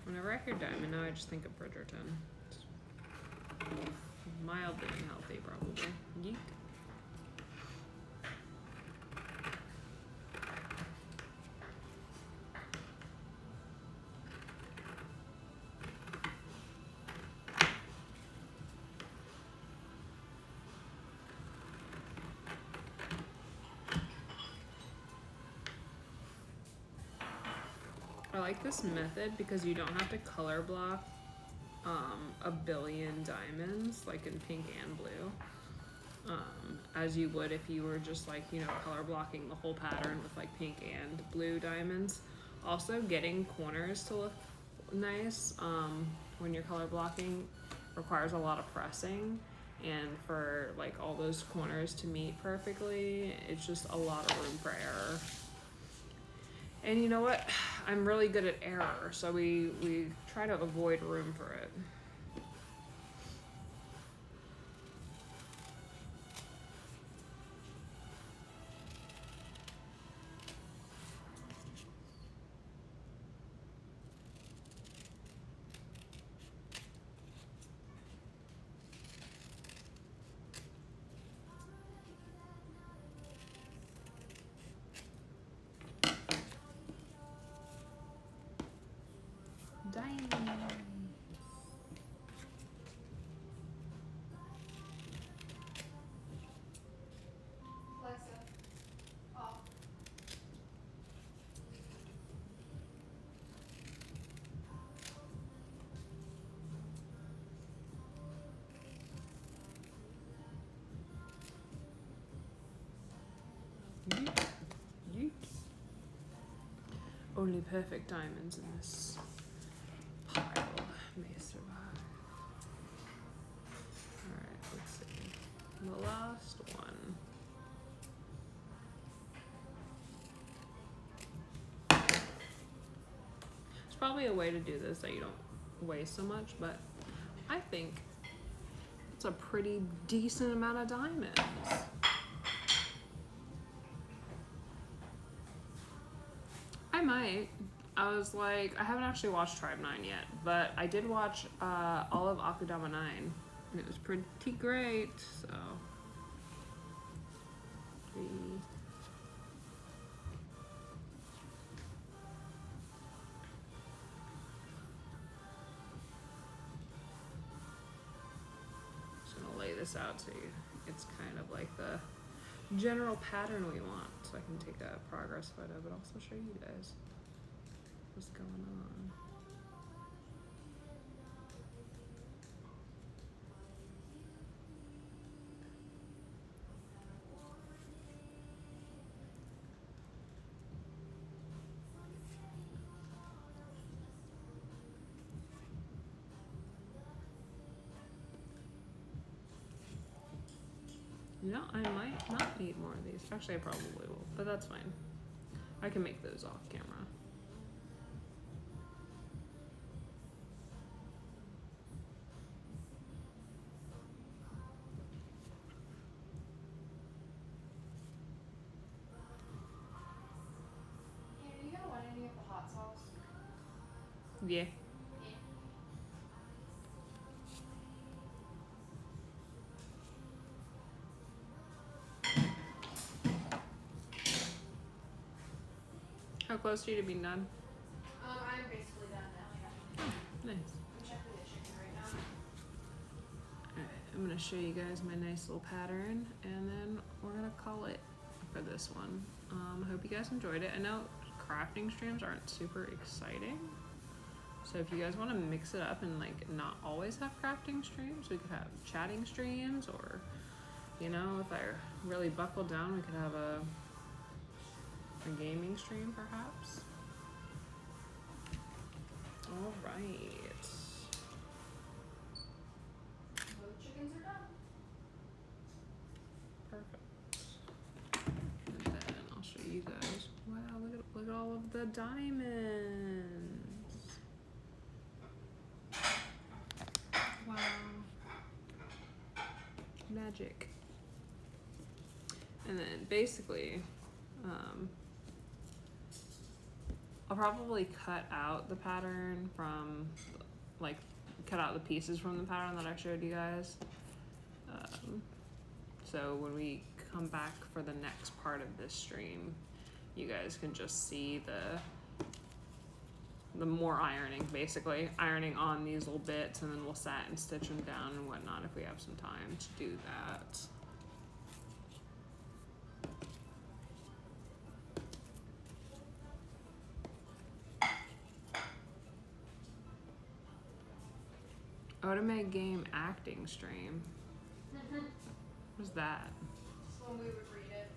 Whenever I hear diamond now, I just think of Bridgerton. It's mildly unhealthy, probably. Yeet. I like this method because you don't have to color block a billion diamonds, like in pink and blue, as you would if you were just like, you know, color blocking the whole pattern with like pink and blue diamonds. Also, getting corners to look nice when you're color blocking requires a lot of pressing, and for like all those corners to meet perfectly, it's just a lot of room for error. And you know what? I'm really good at error, so we try to avoid room for it. Alexa, off. Yeet. Yeet. Only perfect diamonds in this pile may survive. Alright, let's see. The last one. There's probably a way to do this that you don't waste so much, but I think it's a pretty decent amount of diamonds. I might. I was like, I haven't actually watched Tribe 9 yet, but I did watch all of Akudama 9, and it was pretty great, so. Just gonna lay this out so you, it's kind of like the general pattern we want, so I can take a progress photo, but also show you guys what's going on. You know, I might not need more of these. Actually, I probably will, but that's fine. I can make those off camera. Yeah. How close are you to being done? I'm basically done now, yeah. Nice. I'm checking the chicken right now. Alright, I'm gonna show you guys my nice little pattern and then we're gonna call it for this one. I hope you guys enjoyed it. I know crafting streams aren't super exciting. So if you guys want to mix it up and like not always have crafting streams, we could have chatting streams, or you know, if I really buckle down, we could have a gaming stream perhaps. All right. Both chickens are done. Perfect. And then I'll show you guys. Wow, look at all of the diamonds. Wow. Magic. And then basically, I'll probably cut out the pattern from, like, cut out the pieces from the pattern that I showed you guys. So when we come back for the next part of this stream, you guys can just see the more ironing, basically ironing on these little bits, and then we'll satin stitch them down and whatnot if we have some time to do that. Otome game acting stream. What's that? Just when we would read it.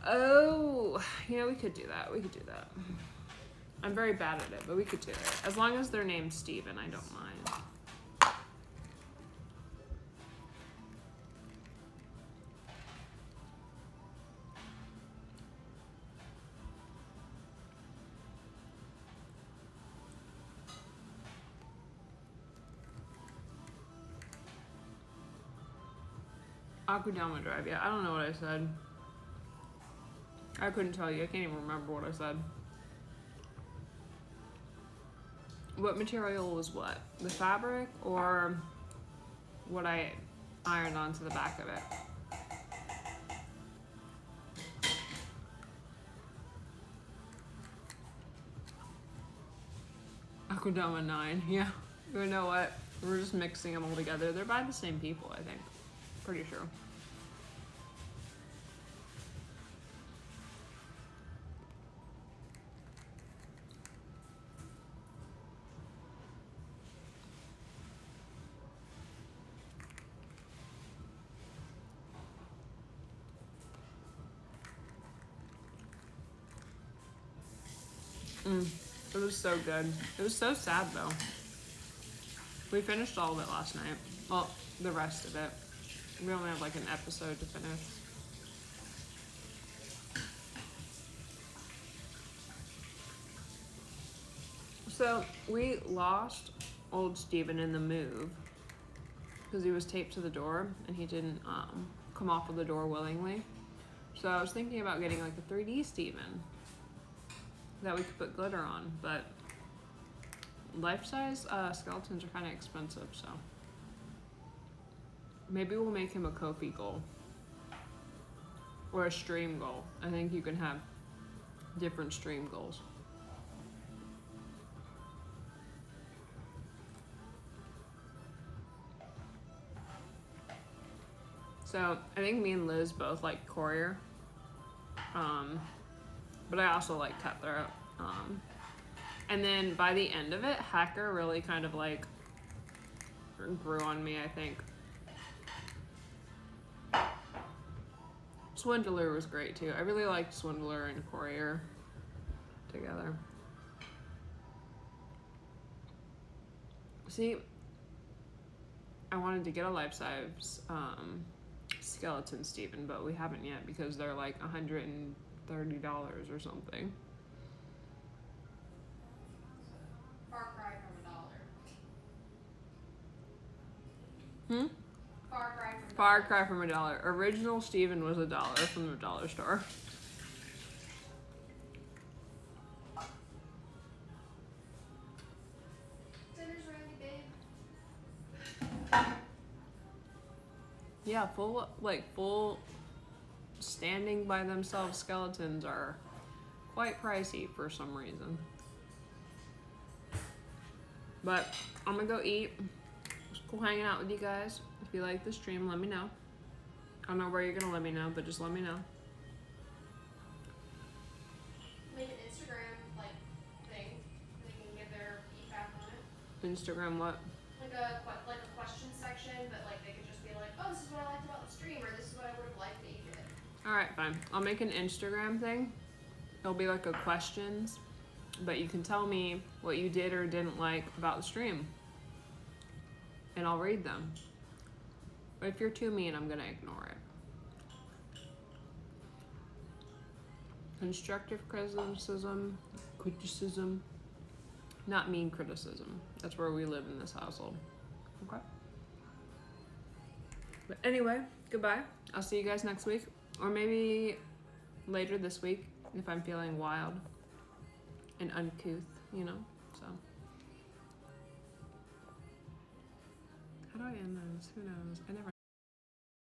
Oh, you know, we could do that. We could do that. I'm very bad at it, but we could do it. As long as they're named Steven, I don't mind. Akudama Drive, yeah, I don't know what I said. I couldn't tell you, I can't even remember what I said. What material was what? The fabric or what I ironed onto the back of it? Akudama 9, yeah. You know what? We're just mixing them all together. They're by the same people, I think. Pretty sure. It was so good. It was so sad though. We finished all of it last night. Well, the rest of it. We only have like an episode to finish. So we lost old Steven in the move because he was taped to the door and he didn't come off of the door willingly. So I was thinking about getting like a 3D Steven that we could put glitter on, but life-size skeletons are kind of expensive, so maybe we'll make him a Ko-fi goal or a stream goal. I think you can have different stream goals. So I think me and Liz both like Courier, but I also like Cutthroat. And then by the end of it, Hacker really kind of like grew on me, I think. Swindler was great too. I really liked Swindler and Courier together. See, I wanted to get a life-size skeleton Steven, but we haven't yet because they're like $130 or something. Far cry from $1. Far cry from $1. Far cry from $1. Original Steven was $1 from the dollar store. Yeah, full standing by themselves skeletons are quite pricey for some reason. But I'm gonna go eat. It's cool hanging out with you guys. If you like the stream, let me know. I don't know where you're gonna let me know, but just let me know. Make an Instagram like thing. They can give their feedback on it. Instagram what? Like a question section, but like they could just be like, oh, this is what I liked about the stream, or this is what I would have liked that you did. Alright, fine. I'll make an Instagram thing. It'll be like a questions, but you can tell me what you did or didn't like about the stream. And I'll read them. But if you're too mean, I'm gonna ignore it. Constructive criticism, not mean criticism. That's where we live in this household. Okay? But anyway, goodbye. I'll see you guys next week. Or maybe later this week if I'm feeling wild and uncouth, you know? So. How do I end those? Who knows? I never